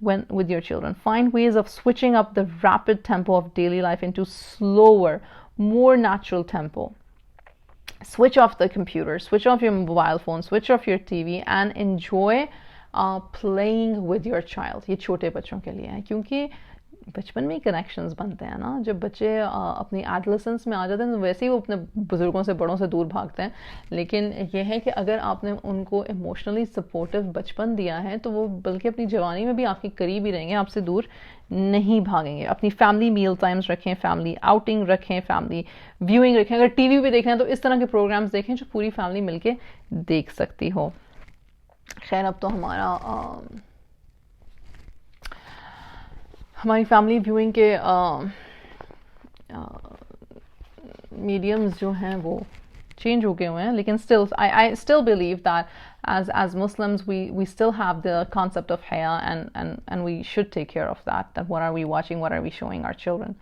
when with your children. Find ways of switching up the rapid tempo of daily life into slower, more natural tempo. Switch off the computer, switch off your mobile phone, switch off your TV, and enjoy playing with your child. ये छोटे बच्चों के लिए है, क्योंकि बचपन में ही connections बनते हैं ना। जब बच्चे अपनी एडोलेसेंस में आ जाते हैं तो वैसे ही वो अपने बुज़ुर्गों से, बड़ों से दूर भागते हैं। लेकिन यह है कि अगर आपने उनको इमोशनली सपोर्टिव बचपन दिया है तो वो बल्कि अपनी जवानी में भी आपके करीब ही रहेंगे, आपसे दूर नहीं भागेंगे। अपनी फैमिली मील टाइम्स रखें, फैमिली आउटिंग रखें, फैमिली व्यूइंग रखें। अगर टीवी भी देखना है तो इस तरह के प्रोग्राम्स देखें जो पूरी फैमिली मिलके देख सकती हो। खैर, अब तो हमारी फैमिली व्यूइंग के मीडियम्स जो हैं वो चेंज हो गए हुए हैं, लेकिन still I still believe that as Muslims we still have the concept of haya, and we should take care of that what are we watching, what are we showing our children.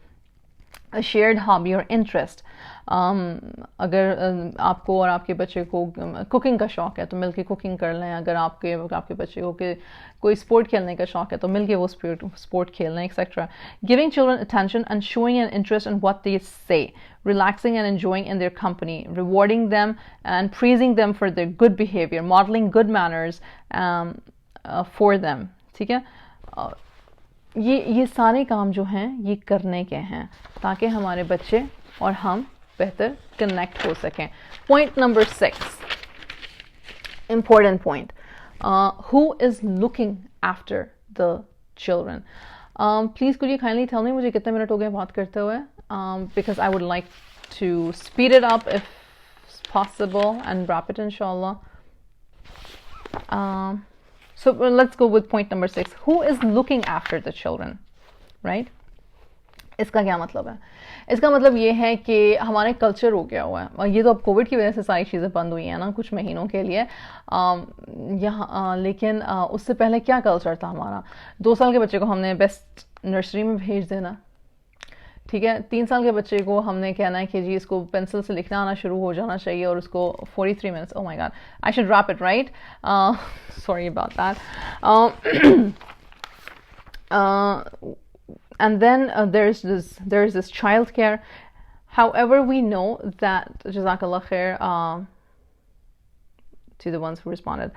A shared hobby or interest. अगर आपको और आपके बच्चे को cooking का शौक़ है तो मिलके कुकिंग कर लें। अगर आपके बच्चे को कोई स्पोर्ट खेलने का शौक़ है तो मिलके वो स्पोर्ट खेल लें, etcetera. Giving children attention and showing an interest in what they say, relaxing and enjoying in their company, rewarding them and praising them for their good behavior, modeling good manners for them. ठीक है, ये सारे काम जो हैं ये करने के हैं ताकि हमारे बच्चे और हम बेहतर कनेक्ट हो सकें. Point number 6, important point. Who is looking after the children? Please could you kindly tell me मुझे कितने मिनट हो गए बात करते हुए, because I would like to speed it up if possible and wrap it inshallah. So let's go with point number 6. Who is looking after the children? Right? इसका क्या मतलब है? इसका मतलब ये है कि हमारे कल्चर हो गया हुआ है, और ये तो अब कोविड की वजह से सारी चीज़ें बंद हुई हैं ना कुछ महीनों के लिए यहाँ, लेकिन उससे पहले क्या कल्चर था हमारा? 2 साल के बच्चे को हमने बेस्ट नर्सरी में भेज देना, ठीक है. 3 साल के बच्चे को हमने कहना है कि जी इसको पेंसिल से लिखना आना शुरू हो जाना चाहिए, और उसको 43 minutes. Oh my god, I should wrap it, right? Sorry about that. And then there's this child care. However, we know that Jazakallah khair, to the ones who responded.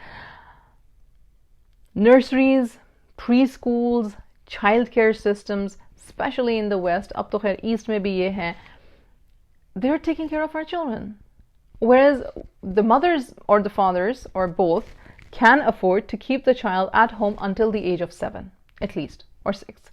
Nurseries, preschools, childcare systems, especially in the West, अब तो खैर East में भी ये है, they're taking care of our children. Whereas the mothers or the fathers or both can afford to keep the child at home until the age of 7, at least, or 6.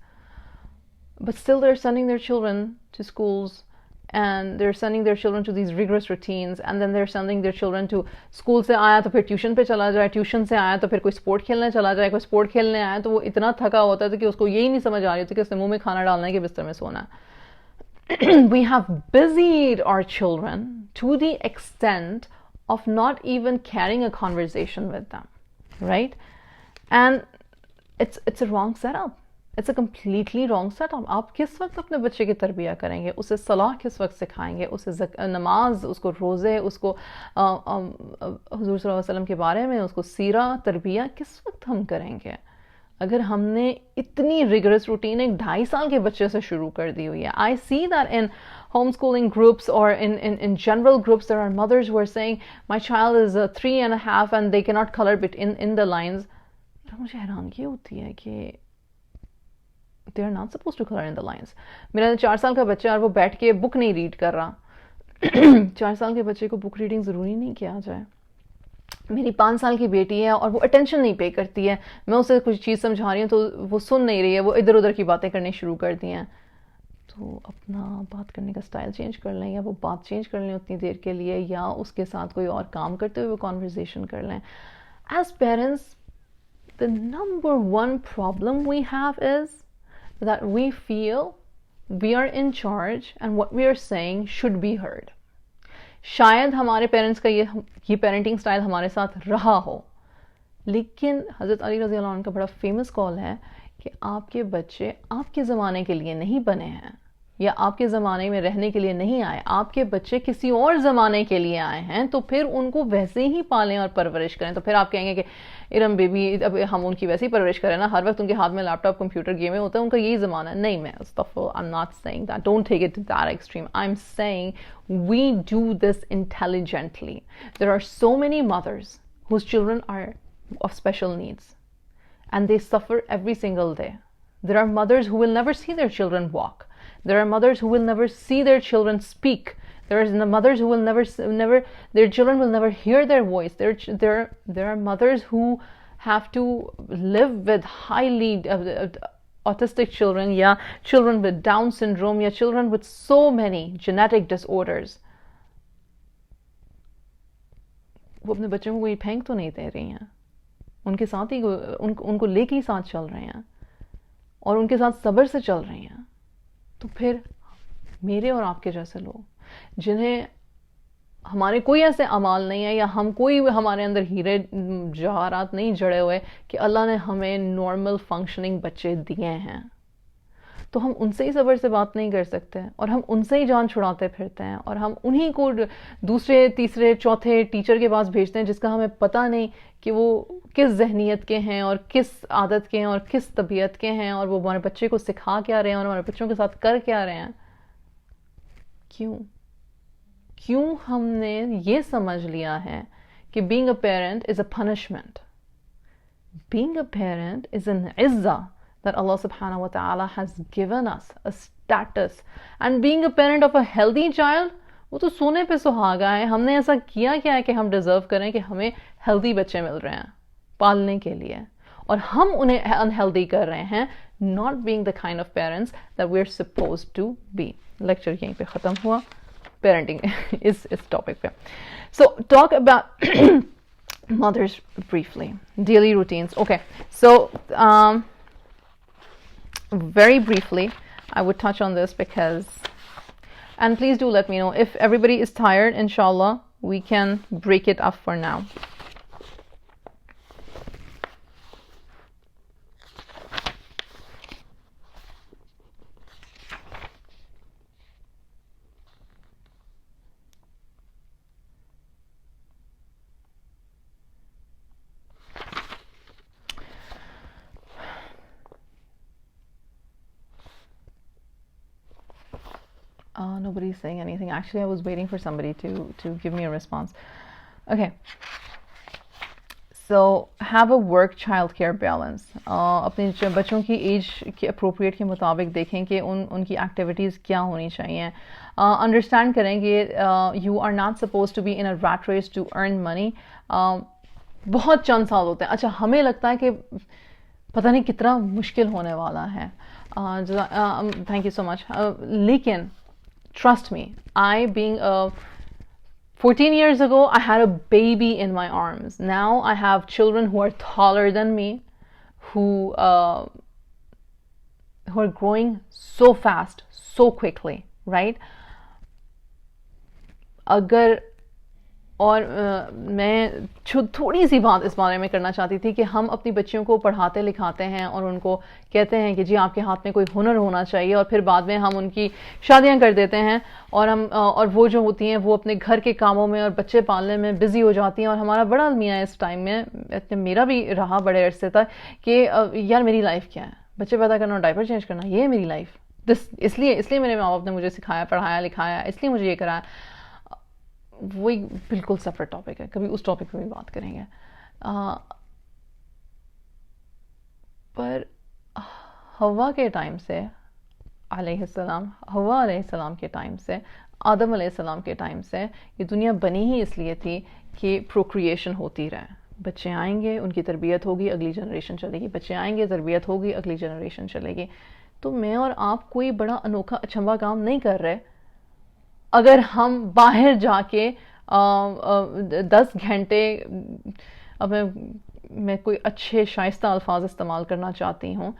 But still they're sending their children to schools, and they're sending their children to these rigorous routines, and then they're sending their children to school से आया तो फिर tuition पे चला जाए, tuition से आया तो फिर कोई स्पोर्ट खेलने चला जाए, कोई स्पोर्ट खेलने आया तो वो इतना थका होता था कि उसको यही नहीं समझ आ रही थी कि उसने मुंह में खाना डालना है कि बिस्तर में सोना है. We have busied our children to the extent of not even carrying a conversation with them, right? And it's a wrong setup. It's a completely wrong setup. आप किस वक्त अपने बच्चे की तरबिया करेंगे, उसे सलाह किस वक्त सिखाएंगे, उसे नमाज, उसको रोज़े, उसको हुजूर सल्लल्लाहु अलैहि वसल्लम के बारे में, उसको सीरा तरबिया किस वक्त हम करेंगे अगर हमने इतनी रिगरस रूटीन एक 2.5 साल के बच्चे से शुरू कर दी हुई है. I see that in homeschooling groups or in general groups there are mothers who are saying my child is 3.5 and they cannot color in the lines. मुझे हैरानगी होती है कि they are not supposed to color in the lines. मेरा 4 साल का बच्चा और वो बैठ के बुक नहीं रीड कर रहा. 4 साल के बच्चे को बुक रीडिंग ज़रूरी नहीं किया जाए. मेरी 5 साल की बेटी है और वो अटेंशन नहीं पे करती है, मैं उसे कुछ चीज़ समझा रही हूँ तो वो सुन नहीं रही है, वो इधर उधर की बातें करनी शुरू कर दी हैं. तो अपना बात करने का स्टाइल चेंज कर लें, या वो बात चेंज कर लें उतनी देर के लिए, या उसके साथ कोई और काम करते हुए वो कॉन्वर्सेशन कर लें. As parents the number one problem we have is that we feel we are in charge and what we are saying should be heard. शायद हमारे पेरेंट्स का ये पेरेंटिंग स्टाइल हमारे साथ रहा हो, लेकिन हज़रत अली रज़ी अल्लाह अन्हु का बड़ा फेमस कॉल है कि आपके बच्चे आपके ज़माने के लिए नहीं बने हैं, या आपके ज़माने में रहने के लिए नहीं आए. आपके बच्चे किसी और ज़माने के लिए आए हैं, तो फिर उनको वैसे ही पालें और परवरिश करें. तो फिर आप कहेंगे कि इरम बेबी, अब हम उनकी वैसे ही परवरिश करें ना, हर वक्त उनके हाथ में लैपटॉप कंप्यूटर गेमें होता है, उनका यही ज़माना है. नहीं, मैं I am not saying that, don't take it to that extreme. I am saying we do this intelligently. There are so many mothers whose children are of special needs and they suffer every single day. There are mothers who will never see their children walk. There are mothers who will never see their children speak. There are mothers who will never their children will never hear their voice. There are mothers who have to live with highly autistic children, yeah, children with Down syndrome, yeah, children with so many genetic disorders. वो अपने बच्चों को कोई फेंक तो नहीं दे रही हैं, उनके साथ ही उनको लेके ही साथ चल रहे हैं और उनके साथ सब्र से चल रहे हैं. तो फिर मेरे और आपके जैसे लोग जिन्हें हमारे कोई ऐसे अमाल नहीं है, या हम कोई हमारे अंदर हीरे जवाहरात नहीं जड़े हुए कि अल्लाह ने हमें नॉर्मल फंक्शनिंग बच्चे दिए हैं, तो हम उनसे ही सब्र से बात नहीं कर सकते, और हम उनसे ही जान छुड़ाते फिरते हैं, और हम उन्हीं को दूसरे तीसरे चौथे टीचर के पास भेजते हैं जिसका हमें पता नहीं कि वो किस जहनीत के हैं और किस आदत के हैं और किस तबीयत के हैं, और वो हमारे बच्चे को सिखा क्या रहे हैं और हमारे बच्चों के साथ कर क्या रहे हैं. क्यों हमने ये समझ लिया है कि being a parent is a punishment. Being a parent is an Itza that Allah subhanahu wa ta'ala has given us, a status. And being a parent of a healthy child, वो तो सोने पे सुहागा है. हमने ऐसा किया क्या है कि हम डिजर्व करें कि हमें हेल्दी बच्चे मिल रहे हैं पालने के लिए, और हम उन्हें अनहेल्दी कर रहे हैं, not being the kind of parents that we're supposed to be. Lecture यहीं पे ख़त्म हुआ पेरेंटिंग इस टॉपिक पे. So talk about mothers briefly, daily routines. Okay, so very briefly I would touch on this because, and please do let me know if everybody is tired. Inshallah we can break it up for now. Nobody's saying anything. Actually, I was waiting for somebody to give me a response. Okay. So have a work child care balance. अपने बच्चों की as के appropriate के मुताबिक देखें कि उनकी activities क्या होनी चाहिए। अंडरस्टैंड करें कि you are not suppose to be in a rat race to earn money. बहुत चंद साल होते हैं। अच्छा, हमें लगता है कि पता नहीं कितना मुश्किल होने वाला है। Thank you so much. लेकिन trust me, being 14 years ago, I had a baby in my arms. Now I have children who are taller than me, who are growing so fast, so quickly, right? अगर और मैं थोड़ी सी बात इस बारे में करना चाहती थी कि हम अपनी बच्चियों को पढ़ाते लिखाते हैं और उनको कहते हैं कि जी आपके हाथ में कोई हुनर होना चाहिए, और फिर बाद में हम उनकी शादियां कर देते हैं और वो जो होती हैं वो अपने घर के कामों में और बच्चे पालने में बिजी हो जाती हैं। और हमारा बड़ा अलमिया इस टाइम में, मेरा भी रहा बड़े अरसे तक, कि यार मेरी लाइफ क्या है, बच्चे पैदा करना और डायपर चेंज करना, ये है मेरी लाइफ। इसलिए मेरे माँ बाप ने मुझे सिखाया, पढ़ाया, लिखाया, इसलिए मुझे ये कराया। वो एक बिल्कुल सेपरेट टॉपिक है, कभी उस टॉपिक पे भी बात करेंगे। पर हवा के टाइम से हवा अलैहिस्सलाम के टाइम से, आदम अलैहिस्सलाम के टाइम से ये दुनिया बनी ही इसलिए थी कि प्रोक्रिएशन होती रहे। बच्चे आएंगे, उनकी तरबियत होगी, अगली जनरेशन चलेगी, बच्चे आएंगे, तरबियत होगी, अगली जनरेशन चलेगी। तो मैं और आप कोई बड़ा अनोखा अचंभा काम नहीं कर रहे अगर हम बाहर जाके 10 घंटे, अब मैं कोई अच्छे शाइस्ता अल्फाज इस्तेमाल करना चाहती हूँ,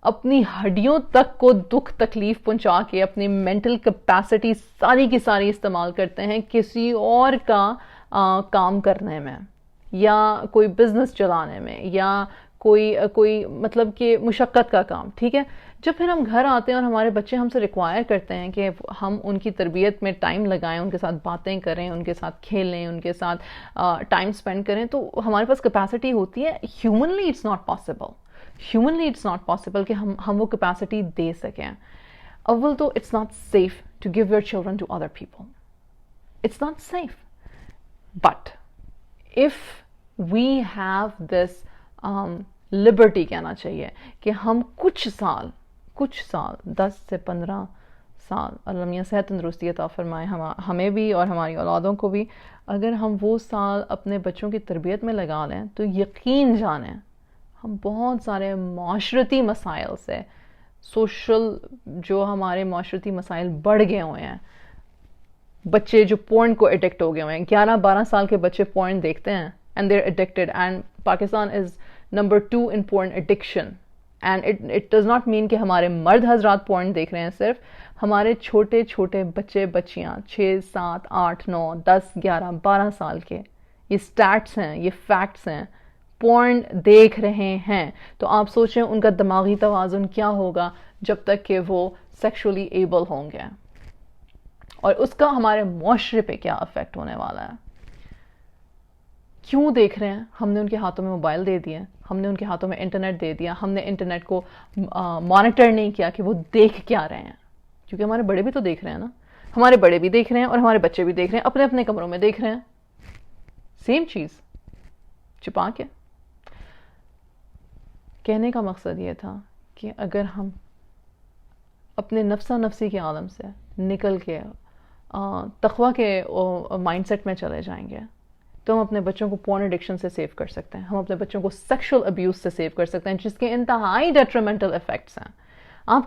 अपनी हड्डियों तक को दुख तकलीफ पहुंचा के अपनी मेंटल कैपेसिटी सारी की सारी इस्तेमाल करते हैं किसी और का काम करने में, या कोई बिजनेस चलाने में, या कोई मतलब कि मुशक्क़त का काम, ठीक है। जब फिर हम घर आते हैं और हमारे बच्चे हमसे रिक्वायर करते हैं कि हम उनकी तरबियत में टाइम लगाएं, उनके साथ बातें करें, उनके साथ खेलें, उनके साथ टाइम स्पेंड करें, तो हमारे पास कैपेसिटी होती है। ह्यूमनली इट्स नॉट पॉसिबल कि हम वो कैपेसिटी दे सकें। अव्वल तो it's not safe to give your children to other people, it's not safe. But if we have this liberty, कहना चाहिए कि हम कुछ साल 10 से 15 साल, अल्लाह मियां सेहत तंदुरुस्ती अता फरमाए हमें भी और हमारी औलादों को भी, अगर हम वो साल अपने बच्चों की तरबियत में लगा लें तो यकीन जानें हम बहुत सारे माशरती मसाइल से, सोशल जो हमारे माशरती मसाइल बढ़ गए हुए हैं, बच्चे जो पोर्न को एडिक्ट हो गए हुए हैं, 11-12 साल के बच्चे पोर्न देखते हैं and they are addicted, and Pakistan is number 2 in porn addiction. And it does not mean कि हमारे मर्द हजरात पोर्न देख रहे हैं, सिर्फ हमारे छोटे छोटे बच्चे बच्चियां 6, 7, 8, 9, 10, 11, 12 साल के, ये स्टैट्स हैं, ये फैक्ट्स हैं, पोर्न देख रहे हैं। तो आप सोचें उनका दिमागी तवाज़ुन क्या होगा जब तक कि वो सेक्सुअली एबल होंगे, और उसका हमारे मुआशरे पे क्या इफेक्ट होने वाला है। क्यों देख रहे हैं? हमने उनके हाथों में मोबाइल दे दिए, हमने उनके हाथों में इंटरनेट दे दिया, हमने इंटरनेट को मॉनिटर नहीं किया कि वो देख क्या रहे हैं, क्योंकि हमारे बड़े भी तो देख रहे हैं ना, हमारे बड़े भी देख रहे हैं और हमारे बच्चे भी देख रहे हैं, अपने अपने कमरों में देख रहे हैं, सेम चीज छिपा के। कहने का मकसद ये था कि अगर हम अपने नफ्सा नफ्सी के आलम से निकल के तक़वा के माइंडसेट में चले जाएंगे तो हम अपने बच्चों को पोर्न एडिक्शन से सेव कर सकते हैं, हम अपने बच्चों को सेक्सुअल अब्यूज से सेव कर सकते हैं, जिसके इंतहाई डेट्रीमेंटल इफेक्ट्स हैं। हम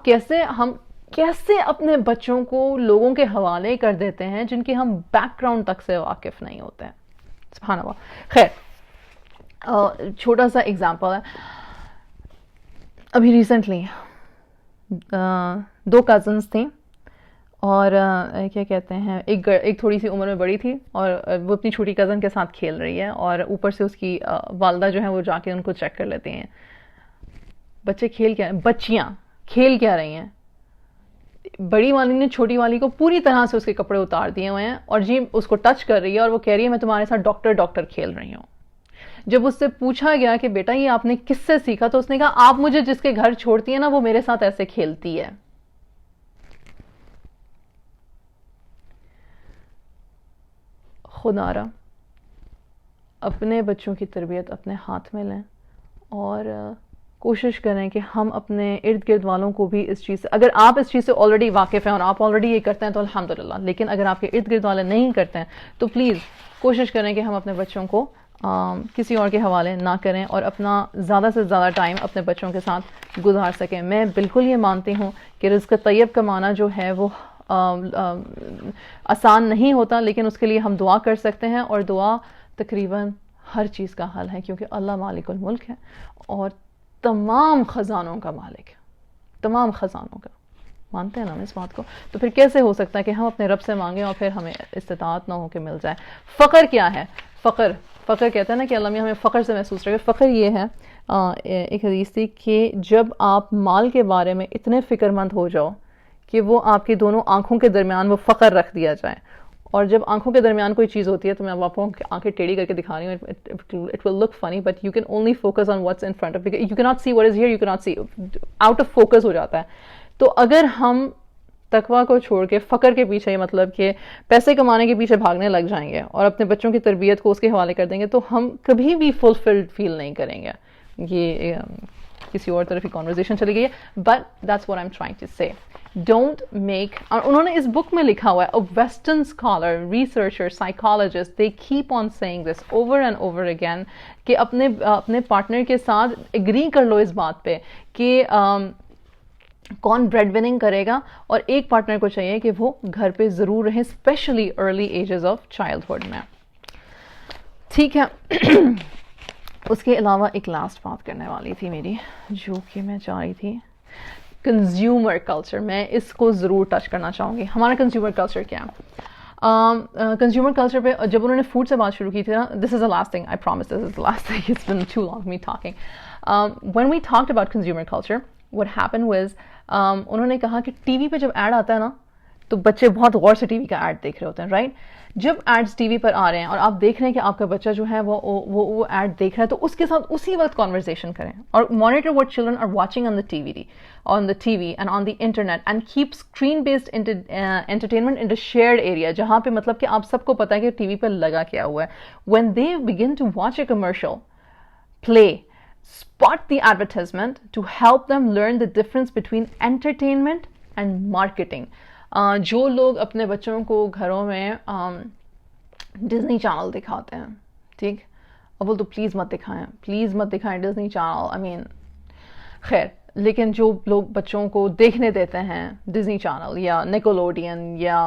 कैसे अपने बच्चों को लोगों के हवाले कर देते हैं जिनके हम बैकग्राउंड तक से वाकिफ नहीं होते हैं। सुभान अल्लाह। खैर, छोटा सा एग्जाम्पल है, अभी रिसेंटली 2 कजन्स थी और क्या कहते हैं, एक थोड़ी सी उम्र में बड़ी थी और वो अपनी छोटी कज़न के साथ खेल रही है, और ऊपर से उसकी वालदा जो है वो जाके उनको चेक कर लेती हैं बच्चियाँ खेल क्या रही हैं। बड़ी वाली ने छोटी वाली को पूरी तरह से उसके कपड़े उतार दिए हुए हैं और जी उसको टच कर रही है, और वो कह रही है मैं तुम्हारे साथ डॉक्टर खेल रही हूँ। जब उससे पूछा गया कि बेटा ये आपने किससे सीखा, तो उसने कहा आप मुझे जिसके घर छोड़ती है ना वो मेरे साथ ऐसे खेलती है। खुदारा, अपने बच्चों की तरबियत अपने हाथ में लें और कोशिश करें कि हम अपने इर्द गिर्द वालों को भी इस चीज़ से, अगर आप इस चीज़ से ऑलरेडी वाकिफ़ हैं और आप ऑलरेडी ये करते हैं तो अल्हम्दुलिल्लाह, लेकिन अगर आपके इर्द गिर्द वाले नहीं करते हैं तो प्लीज़ कोशिश करें कि हम अपने बच्चों को किसी और के हवाले ना करें और अपना ज़्यादा से ज़्यादा टाइम अपने बच्चों के साथ गुजार सकें। मैं बिल्कुल ये मानती हूँ कि रिज़्क़ तैयब कमाना जो है वो आसान नहीं होता, लेकिन उसके लिए हम दुआ कर सकते हैं और दुआ तकरीबन हर चीज़ का हल है, क्योंकि अल्लाह मालिकुल मुल्क है और तमाम ख़जानों का मालिक है, तमाम ख़जानों का। मानते हैं ना इस बात को? तो फिर कैसे हो सकता है कि हम अपने रब से मांगें और फिर हमें इस्तिताअत ना हो के मिल जाए? फ़क्र क्या है? फ़क्र कहते हैं ना कि अल्लाह मियां हमें फ़क्र से महसूस रखे। फ़क्र ये है, एक हदीस थी कि जब आप माल के बारे में इतने फ़िक्रमंद हो जाओ कि वो आपकी दोनों आँखों के दरमियान वो फ़क्र रख दिया जाए, और जब आंखों के दरमियान कोई चीज़ होती है तो मैं अब आपको आंखें टेढ़ी करके दिखा रही हूँ, it will look funny but you can only focus on what's in front of, you can not see what is here, you can not see, out of focus हो जाता है। तो अगर हम तकवा को छोड़ के फ़क्र के पीछे, मतलब कि पैसे कमाने के पीछे भागने लग जाएंगे और अपने बच्चों की तरबियत को उसके हवाले कर देंगे, तो हम कभी भी फुलफिल्ड फील नहीं करेंगे। ये किसी और तरफ की कॉन्वर्जेशन चली गई है, but that's what I am trying to say. Don't make, और उन्होंने इस बुक में लिखा हुआ है, a western scholar, researcher, psychologist, they keep on saying this over and over again कि अपने पार्टनर के साथ एग्री कर लो इस बात पे कि कौन ब्रेड विनिंग करेगा, और एक पार्टनर को चाहिए कि वो घर पे ज़रूर रहे, specially early ages of childhood में। ठीक है। उसके अलावा एक लास्ट बात करने वाली थी मेरी, जो कि मैं चाह रही थी, कंज्यूमर कल्चर। मैं इसको ज़रूर टच करना चाहूँगी। हमारा कंज्यूमर कल्चर क्या है? कंज्यूमर कल्चर पे जब उन्होंने फूड से बात शुरू की थी ना, this is the last thing, I promise this is the last thing, it's been too long me talking. When we talked about consumer culture, what happened was, उन्होंने कहा कि टीवी पे जब ऐड आता है ना, तो बच्चे बहुत गौर से टीवी का ऐड देख रहे होते हैं, राइट? जब एड्स टीवी पर आ रहे हैं और आप देख रहे हैं कि आपका बच्चा जो है वो ऐड देख रहा है, तो उसके साथ उसी वक्त कॉन्वर्सेशन करें और monitor what children are watching on the TV and on the internet, and keep screen based entertainment in the shared area, जहाँ पे मतलब कि आप सबको पता है कि टीवी पर लगा क्या हुआ है। When they begin to watch a commercial play, spot the advertisement to help them learn the difference between entertainment and marketing. जो लोग अपने बच्चों को घरों में डिज्नी चैनल दिखाते हैं, ठीक, अब वो तो प्लीज़ मत दिखाएं डिज्नी चैनल, आई मीन खैर, लेकिन जो लोग बच्चों को देखने देते हैं डिज्नी चैनल या निकोलोडियन या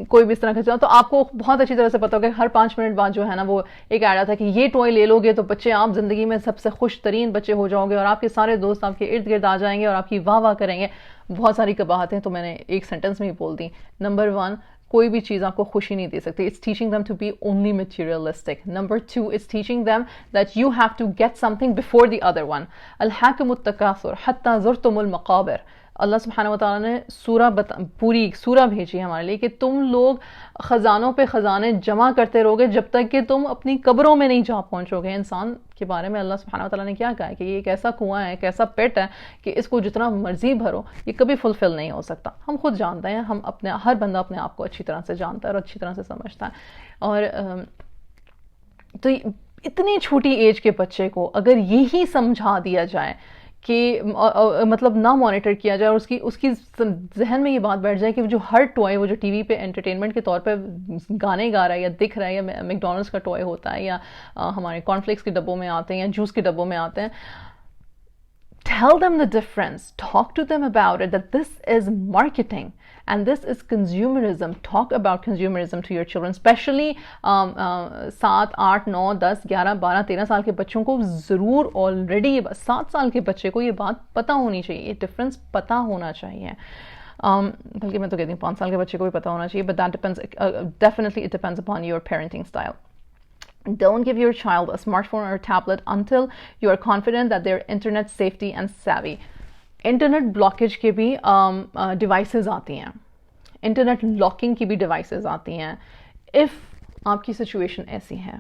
कोई भी इस तरह का चैनल, तो आपको बहुत अच्छी तरह से पता होगा कि हर 5 मिनट बाद जो है ना वो एक ऐड आता है कि ये टॉय ले लोगे तो बच्चे, आप ज़िंदगी में सबसे खुश तरीन बच्चे हो जाओगे और आपके सारे दोस्त आपके इर्द गिर्द आ जाएंगे और आपकी वाह वाह करेंगे। बहुत सारी कबाहतें तो मैंने एक सेंटेंस में ही बोल दी। नंबर 1, कोई भी चीज़ आपको खुशी नहीं दे सकती। It's teaching them to be only materialistic. Number 2, it's teaching them that you have to get something before the other one. अलहाकुमुत तकासुर हत्ता ज़ुरतुमुल मक़ाबिर। अल्लाह सुब्हानहू व तआला ने पूरी सूरा भेजी हमारे लिए कि तुम लोग ख़जानों पे ख़जाने जमा करते रहोगे जब तक कि तुम अपनी कब्रों में नहीं जा पहुँचोगे। इंसान के बारे में अल्लाह सुब्हानहू व तआला ने क्या कहा है कि ये एक ऐसा कुआं है, एक ऐसा पेट है कि इसको जितना मर्जी भरो ये कभी फुलफिल नहीं हो सकता। हम खुद जानते हैं, हम अपने, हर बंदा अपने आप को अच्छी तरह से जानता है और अच्छी तरह से समझता है। और तो इतनी छोटी एज के बच्चे को अगर यही समझा दिया जाए कि मतलब ना मॉनिटर किया जाए और उसकी जहन में ये बात बैठ जाए कि जो हर टॉय, वो जो टीवी पे एंटरटेनमेंट के तौर पे गाने गा रहा है या दिख रहा है, या मैकडॉनल्ड्स का टॉय होता है या हमारे कॉर्नफ्लेक्स के डब्बों में आते हैं या जूस के डब्बों में आते हैं, tell them the difference, talk to them about it, that this is marketing and this is consumerism. Talk about consumerism to your children, especially 7, 8, 9, 10, 11, 12, 13 साल के बच्चों को ज़रूर ऑलरेडी 7 साल के बच्चे को ये बात पता होनी चाहिए, ये डिफरेंस पता होना चाहिए। बल्कि मैं तो कहती हूँ 5 साल के बच्चे को भी पता होना चाहिए, but that depends, definitely it depends upon your parenting style. Don't give your child a smartphone or a tablet until you are confident that they're internet safety and savvy. Internet blockage के भी devices आती हैं, internet locking की भी devices आती हैं। If आपकी situation ऐसी है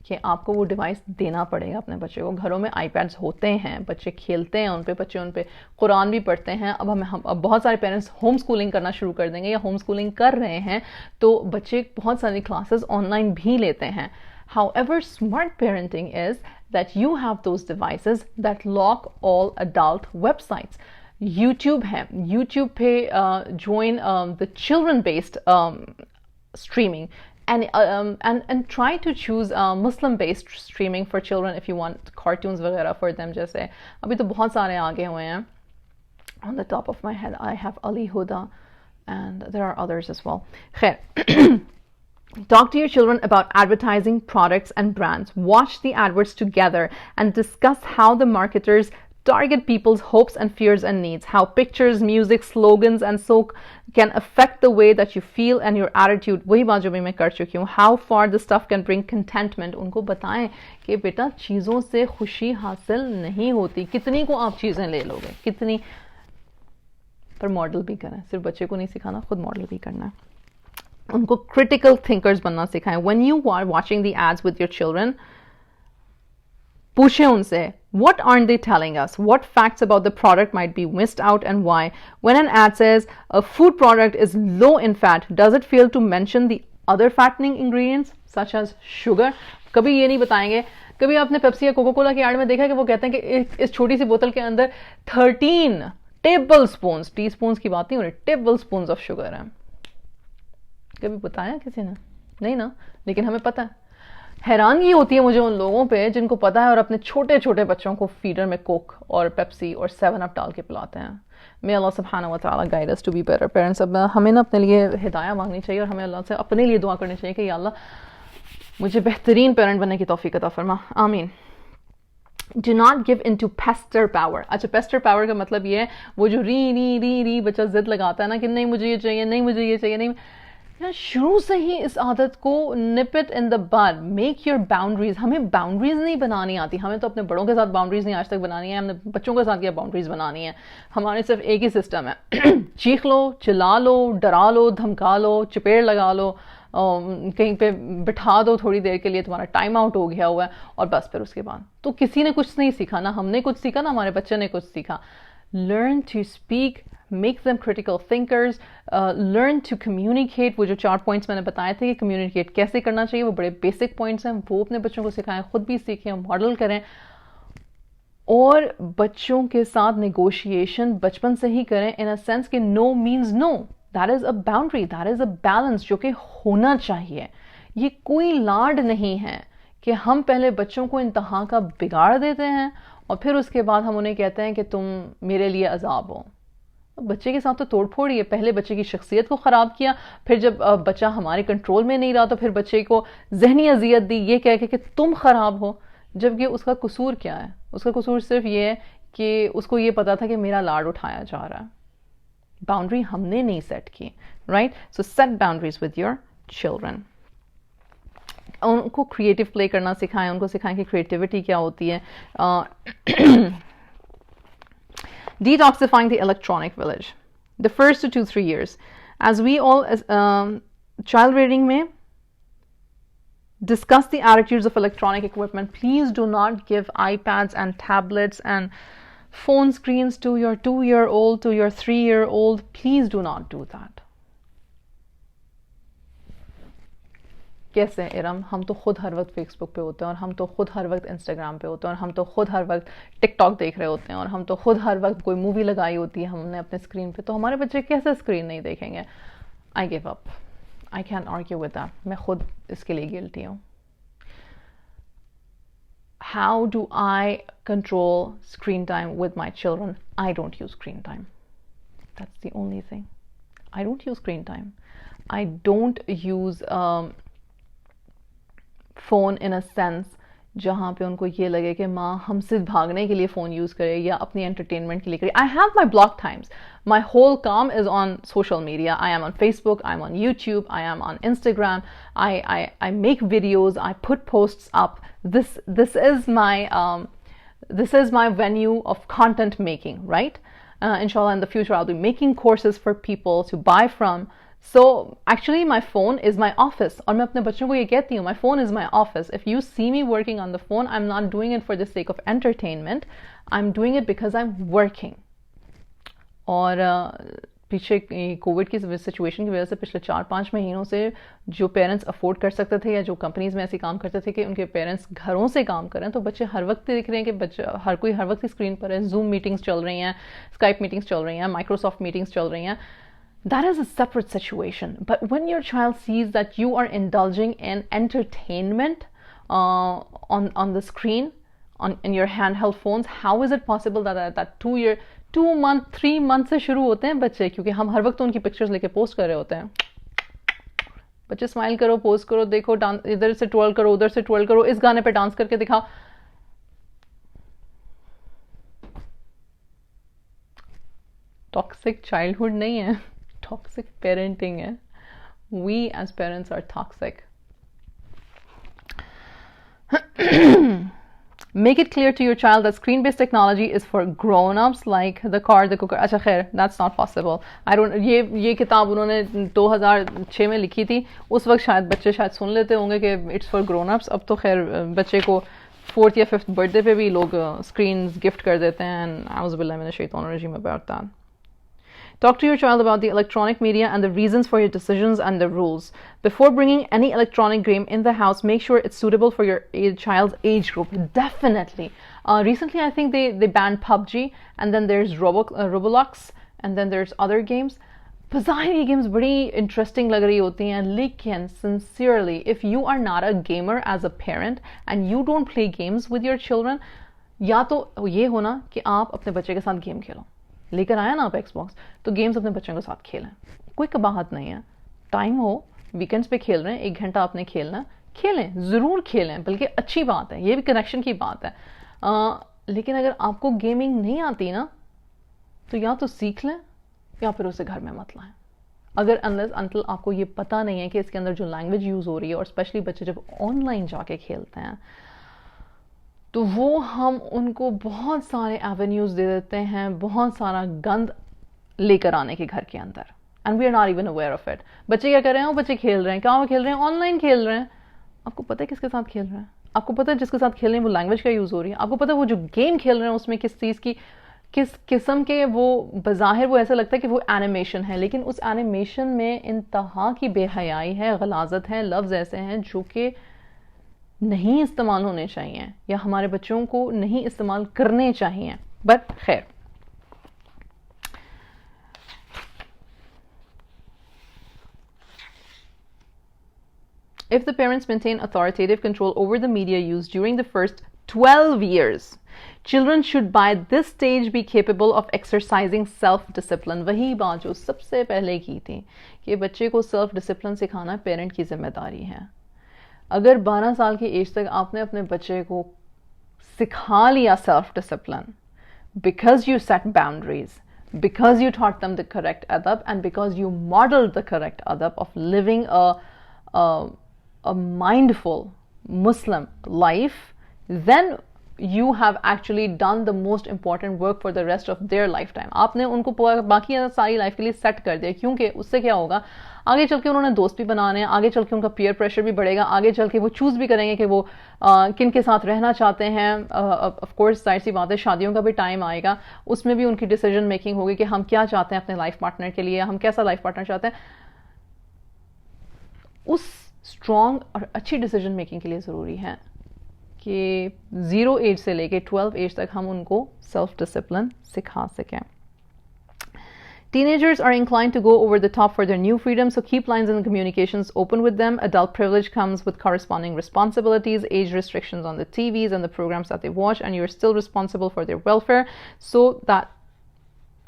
कि आपको वो डिवाइस देना पड़ेगा अपने बच्चे को, घरों में आईपैड्स होते हैं, बच्चे खेलते हैं उन पे, बच्चे उन पे कुरान भी पढ़ते हैं। अब बहुत सारे पेरेंट्स होम स्कूलिंग करना शुरू कर देंगे या होम स्कूलिंग कर रहे हैं, तो बच्चे बहुत सारी क्लासेस ऑनलाइन भी लेते हैं। However, smart parenting is that you have those devices that lock all adult websites. YouTube है, YouTube पे join the children-based streaming, and try to choose Muslim-based streaming for children if you want cartoons वगैरह for them. जैसे अभी तो बहुत सारे आगे हुए हैं. On the top of my head, I have Ali Huda, and there are others as well. Khair. Talk to your children about advertising, products, and brands. Watch the adverts together and discuss how the marketers target people's hopes and fears and needs, how pictures, music, slogans, and so can affect the way that you feel and your attitude. वही बात जो भी मैं कर चुकी हूँ. How far the stuff can bring contentment. उनको बताएं कि बेटा चीज़ों से खुशी हासिल नहीं होती. कितनी को आप चीज़ें ले लोगे, कितनी, पर मॉडल भी करें. सिर्फ बच्चे को नहीं सिखाना, खुद मॉडल भी करना है. उनको critical thinkers बनना सिखाएं. When you are watching the ads with your children, पूछें उनसे, what aren't they telling us? What facts about the product might be missed out and why? When an ad says a food product is low in fat, does it fail to mention the other fattening ingredients such as sugar? कभी ये नहीं बताएंगे. कभी आपने Pepsi या Coca Cola की add में देखा है कि वो कहते हैं कि इस छोटी सी बोतल के अंदर 13 टेबल स्पून, टी स्पून की बात नहीं हो रही, टेबल स्पून ऑफ शुगर है. कभी बताया किसी ने? नहीं ना. लेकिन हमें पता है. हैरानगी होती है मुझे उन लोगों पे जिनको पता है और अपने छोटे छोटे बच्चों को फीडर में कोक और पेप्सी और 7 अप डाल के पिलाते हैं. मे अल्लाह सुब्हानहू व तआला guide us to be better parents. अब हमें ना अपने लिए हिदायत मांगनी चाहिए और हमें अल्लाह से अपने लिए दुआ करनी चाहिए कि या अल्लाह मुझे बेहतरीन पेरेंट बनने की तौफीक अता फरमा. आमीन. Do not give into pester power. अच्छा, pester power का मतलब ये है वो जो री बच्चा जिद लगाता है ना कि नहीं मुझे ये चाहिए, नहीं मुझे ये चाहिए, नहीं. यार शुरू से ही इस आदत को nip it in the bud. Make your boundaries. हमें boundaries नहीं बनानी आती. हमें तो अपने बड़ों के साथ boundaries नहीं आज तक बनानी है. हमने बच्चों के साथ क्या boundaries बनानी है. हमारे सिर्फ एक ही सिस्टम है. चीख लो, चिल्ला लो, डरा लो, धमका लो, चपेड़ लगा लो, कहीं पे बिठा दो थोड़ी देर के लिए, तुम्हारा टाइम आउट हो गया हुआ है, और बस फिर उसके बाद तो किसी ने कुछ नहीं सीखा ना. हमने कुछ सीखा ना हमारे बच्चे ने कुछ सीखा. Learn to speak. Make them critical thinkers. Learn to communicate. वो जो 4 पॉइंट्स मैंने बताए थे कि कम्युनिकेट कैसे करना चाहिए, वो बड़े बेसिक पॉइंट्स हैं. वो अपने बच्चों को सिखाएं, खुद भी सीखें, मॉडल करें. और बच्चों के साथ नेगोशिएशन बचपन से ही करें, इन अ सेंस कि no means no. That is a boundary, that is a balance जो कि होना चाहिए. ये कोई लाड नहीं है कि हम पहले बच्चों को इंतहा का बिगाड़ देते हैं और फिर उसके बाद हम उन्हें कहते हैं कि तुम मेरे लिए अजाब हो. बच्चे के साथ तो तोड़ फोड़ ही है. पहले बच्चे की शख्सियत को ख़राब किया, फिर जब बच्चा हमारे कंट्रोल में नहीं रहा तो फिर बच्चे को जहनी अजियत दी ये कह के कि तुम ख़राब हो, जबकि उसका कसूर क्या है. उसका कसूर सिर्फ ये है कि उसको ये पता था कि मेरा लाड उठाया जा रहा है. बाउंड्री हमने नहीं सेट की. Right. So set boundaries with your children. उनको क्रिएटिव प्ले करना सिखाएं. उनको सिखाएं कि क्रिएटिविटी क्या होती है. Detoxifying the electronic village. The first 2 to 3 years. As we all, child rearing में discuss the attitudes of electronic equipment. Please do not give iPads and tablets and phone screens to your 2-year-old, to your 3-year-old. Please do not do that. कैसे इरम, हम तो खुद हर वक्त Facebook पे होते हैं और हम तो खुद हर वक्त इंस्टाग्राम पे होते हैं और हम तो खुद हर वक्त टिकटॉक देख रहे होते हैं और हम तो खुद हर वक्त कोई मूवी लगाई होती है हमने अपने स्क्रीन पे, तो हमारे बच्चे कैसे स्क्रीन नहीं देखेंगे. I give up. I can argue with that. मैं खुद इसके लिए गिल्टी हूँ. How do I control screen time with my children? I don't use screen time. That's the only thing. I don't use screen time. I don't use phone in a sense जहाँ पे उनको ये लगे कि माँ हमसे भागने के लिए फ़ोन यूज़ करे या अपनी एंटरटेनमेंट के लिए करे. I have my block times. My whole काम is on social media. I am on Facebook, I am on YouTube, I am on Instagram. I make videos, I put posts up. This is my venue of content making, right? Inshallah, in the future I'll be making courses for people to buy from. So actually my phone is my office. और मैं अपने बच्चों को ये कहती हूँ, my phone is my office. If you see me working on the phone, I'm not doing it for the sake of entertainment. I'm doing it because I'm working. और पीछे कोविड की सिचुएशन की वजह से पिछले 4-5 महीनों से जो पेरेंट्स अफोर्ड कर सकते थे या जो कंपनीज में ऐसे काम करते थे कि उनके पेरेंट्स घरों से काम करें, तो बच्चे हर वक्त दिख रहे हैं कि बच्चे हर कोई हर वक्त स्क्रीन पर है. जूम मीटिंग्स चल रही हैं, स्काइप मीटिंग्स चल रही हैं, माइक्रोसॉफ्ट मीटिंग्स चल रही हैं. That is a separate situation. But when your child sees that you are indulging in entertainment on the screen, in your handheld phones, how is it possible that 2 month 3 month से शुरू होते हैं बच्चे, क्योंकि हम हर वक्त उनकी पिक्चर्स लेके पोस्ट कर रहे होते हैं. बच्चे स्माइल करो, पोस्ट करो, देखो डांस, इधर से ट्रोल करो, उधर से ट्रोल करो, इस गाने पे डांस करके दिखाओ. टॉक्सिक चाइल्डहुड नहीं है, टॉक्सिक पेरेंटिंग है. We as parents are toxic. Make it clear to your child that screen-based technology is for grown-ups, like the car, the cooker. अच्छा खैर, that's not possible. I don't. ये किताब उन्होंने 2006 में लिखी थी. उस वक्त शायद बच्चे शायद सुन लेते होंगे कि it's for grown-ups. अब तो खैर बच्चे को 4th या 5th बर्थडे पे भी लोग screens gift कर देते हैं. And auzu billahi minash shaitanir rajim about that. Talk to your child about the electronic media and the reasons for your decisions and the rules. Before bringing any electronic game in the house, make sure it's suitable for your child's age group. Definitely. Recently, I think they banned PUBG, and then there's Roblox, and then there's other games. Bazaar games बड़ी interesting लग रही होती हैं, लेकिन sincerely, if you are not a gamer as a parent and you don't play games with your children, या तो ये होना कि आप अपने बच्चे के साथ गेम खेलो. लेकर आया ना आप एक्सबॉक्स, तो गेम्स अपने बच्चों के साथ खेलें. कोई कबाहत नहीं है. टाइम हो, वीकेंड्स पे खेल रहे हैं, 1 घंटा आपने खेलना, खेलें, ज़रूर खेलें, बल्कि अच्छी बात है, ये भी कनेक्शन की बात है. लेकिन अगर आपको गेमिंग नहीं आती ना, तो या तो सीख लें या फिर उसे घर में मत लाएं. अगर अनलेस अंटिल आपको ये पता नहीं है कि इसके अंदर जो लैंग्वेज यूज़ हो रही है, और स्पेशली बच्चे जब ऑनलाइन जाके खेलते हैं, तो वो हम उनको बहुत सारे एवेन्यूज़ दे देते हैं, बहुत सारा गंद लेकर आने के घर के अंदर. And we are not even aware of it. बच्चे क्या कर रहे हैं? वो बच्चे खेल रहे हैं. कहाँ खेल रहे हैं? ऑनलाइन खेल रहे हैं. आपको पता है किसके साथ खेल रहे हैं? आपको पता है जिसके साथ खेल रहे हैं वो लैंग्वेज का यूज़ हो रही है? आपको पता है वो जो गेम खेल रहे हैं उसमें किस चीज़ की, किस किस्म के, वो बज़ाहिर वो ऐसा लगता है कि वो एनिमेशन है, लेकिन उस एनिमेशन में इंतहा की बेहयाई है, गलाजत है, लफ्ज़ ऐसे हैं जो कि नहीं इस्तेमाल होने चाहिए या हमारे बच्चों को नहीं इस्तेमाल करने चाहिए. बट खैर, if the parents maintain authoritative control over the media used during the first 12 years, children should by this stage be capable of exercising self-discipline. वही बात जो सबसे पहले की थी कि बच्चे को सेल्फ डिसिप्लिन सिखाना पेरेंट की जिम्मेदारी है. अगर 12 साल की एज तक आपने अपने बच्चे को सिखा लिया self discipline, because you set boundaries, because you taught them the correct adab, and because you modeled the correct adab of living a mindful Muslim life, then you have actually done the most important work for the rest of their lifetime. आपने उनको बाकी सारी life के लिए set कर दिया, क्योंकि उससे क्या होगा, आगे चल के उन्होंने दोस्त भी बनाने हैं, आगे चल के उनका पीयर प्रेशर भी बढ़ेगा, आगे चल के वो चूज़ भी करेंगे कि वो किन के साथ रहना चाहते हैं. ऑफ कोर्स जाहिर सी बात है, शादियों का भी टाइम आएगा, उसमें भी उनकी डिसीजन मेकिंग होगी कि हम क्या चाहते हैं अपने लाइफ पार्टनर के लिए, हम कैसा लाइफ पार्टनर चाहते हैं. उस स्ट्रॉन्ग और अच्छी डिसीजन मेकिंग के लिए ज़रूरी है कि 0 एज से लेके 12 एज तक हम उनको सेल्फ डिसिप्लिन सिखा सकें. Teenagers are inclined to go over the top for their new freedom, so keep lines in the communications open with them. Adult privilege comes with corresponding responsibilities, age restrictions on the TVs and the programs that they watch, and you're still responsible for their welfare, so that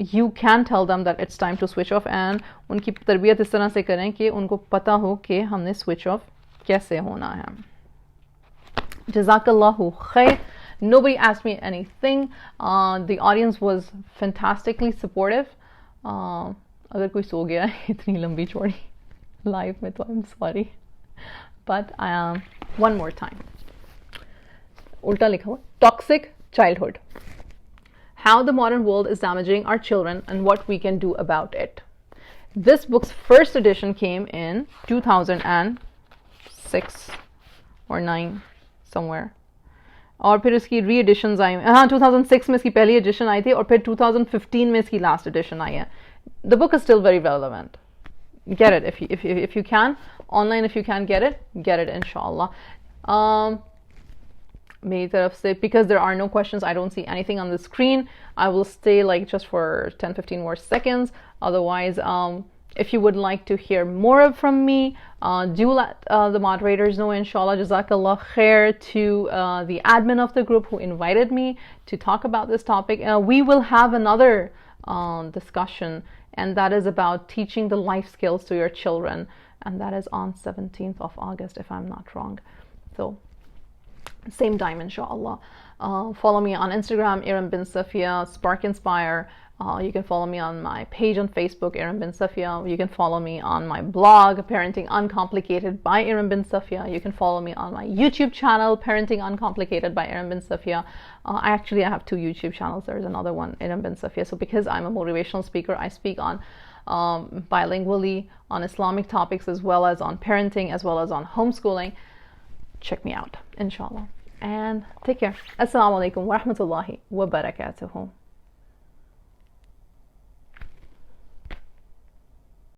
you can tell them that it's time to switch off, and उनकी तरबियत इस तरह से करें कि उनको पता हो कि हमने switch off कैसे होना है. Jazakallahu khair. Nobody asked me anything. The audience was fantastically supportive. अगर कोई सो गया है इतनी लंबी चौड़ी लाइव में तो I am sorry, but one more time. उल्टा लिखा हुआ, toxic childhood, how the modern world is damaging our children and what we can do about it. This book's first edition came in 2006 or 9 somewhere, और फिर इसकी री editions आई. हाँ, 2006 में इसकी पहली एडिशन आई थी और फिर 2015 में इसकी लास्ट एडिशन आई है. the book is still very relevant. Get it if you can online. If you can get it inshallah. मेरी तरफ से, because there are no questions, I don't see anything on the screen. I will stay like just for 10-15 more seconds. Otherwise, if you would like to hear more from me, do let the moderators know, inshallah. Jazakallah khair to the admin of the group who invited me to talk about this topic. We will have another discussion, and that is about teaching the life skills to your children, and that is on 17th of August, if I'm not wrong. So same time, inshallah. Follow me on Instagram, Iram bin Safia, Spark Inspire. You can follow me on my page on Facebook, Iram bin Safia. You can follow me on my blog, Parenting Uncomplicated by Iram bin Safia. You can follow me on my YouTube channel, Parenting Uncomplicated by Iram bin Safia. I have 2 YouTube channels. There's another one, Iram bin Safia. So because I'm a motivational speaker, I speak on bilingually on Islamic topics, as well as on parenting, as well as on homeschooling. Check me out, inshallah. And take care. Assalamu alaikum wa rahmatullahi wa barakatuhu.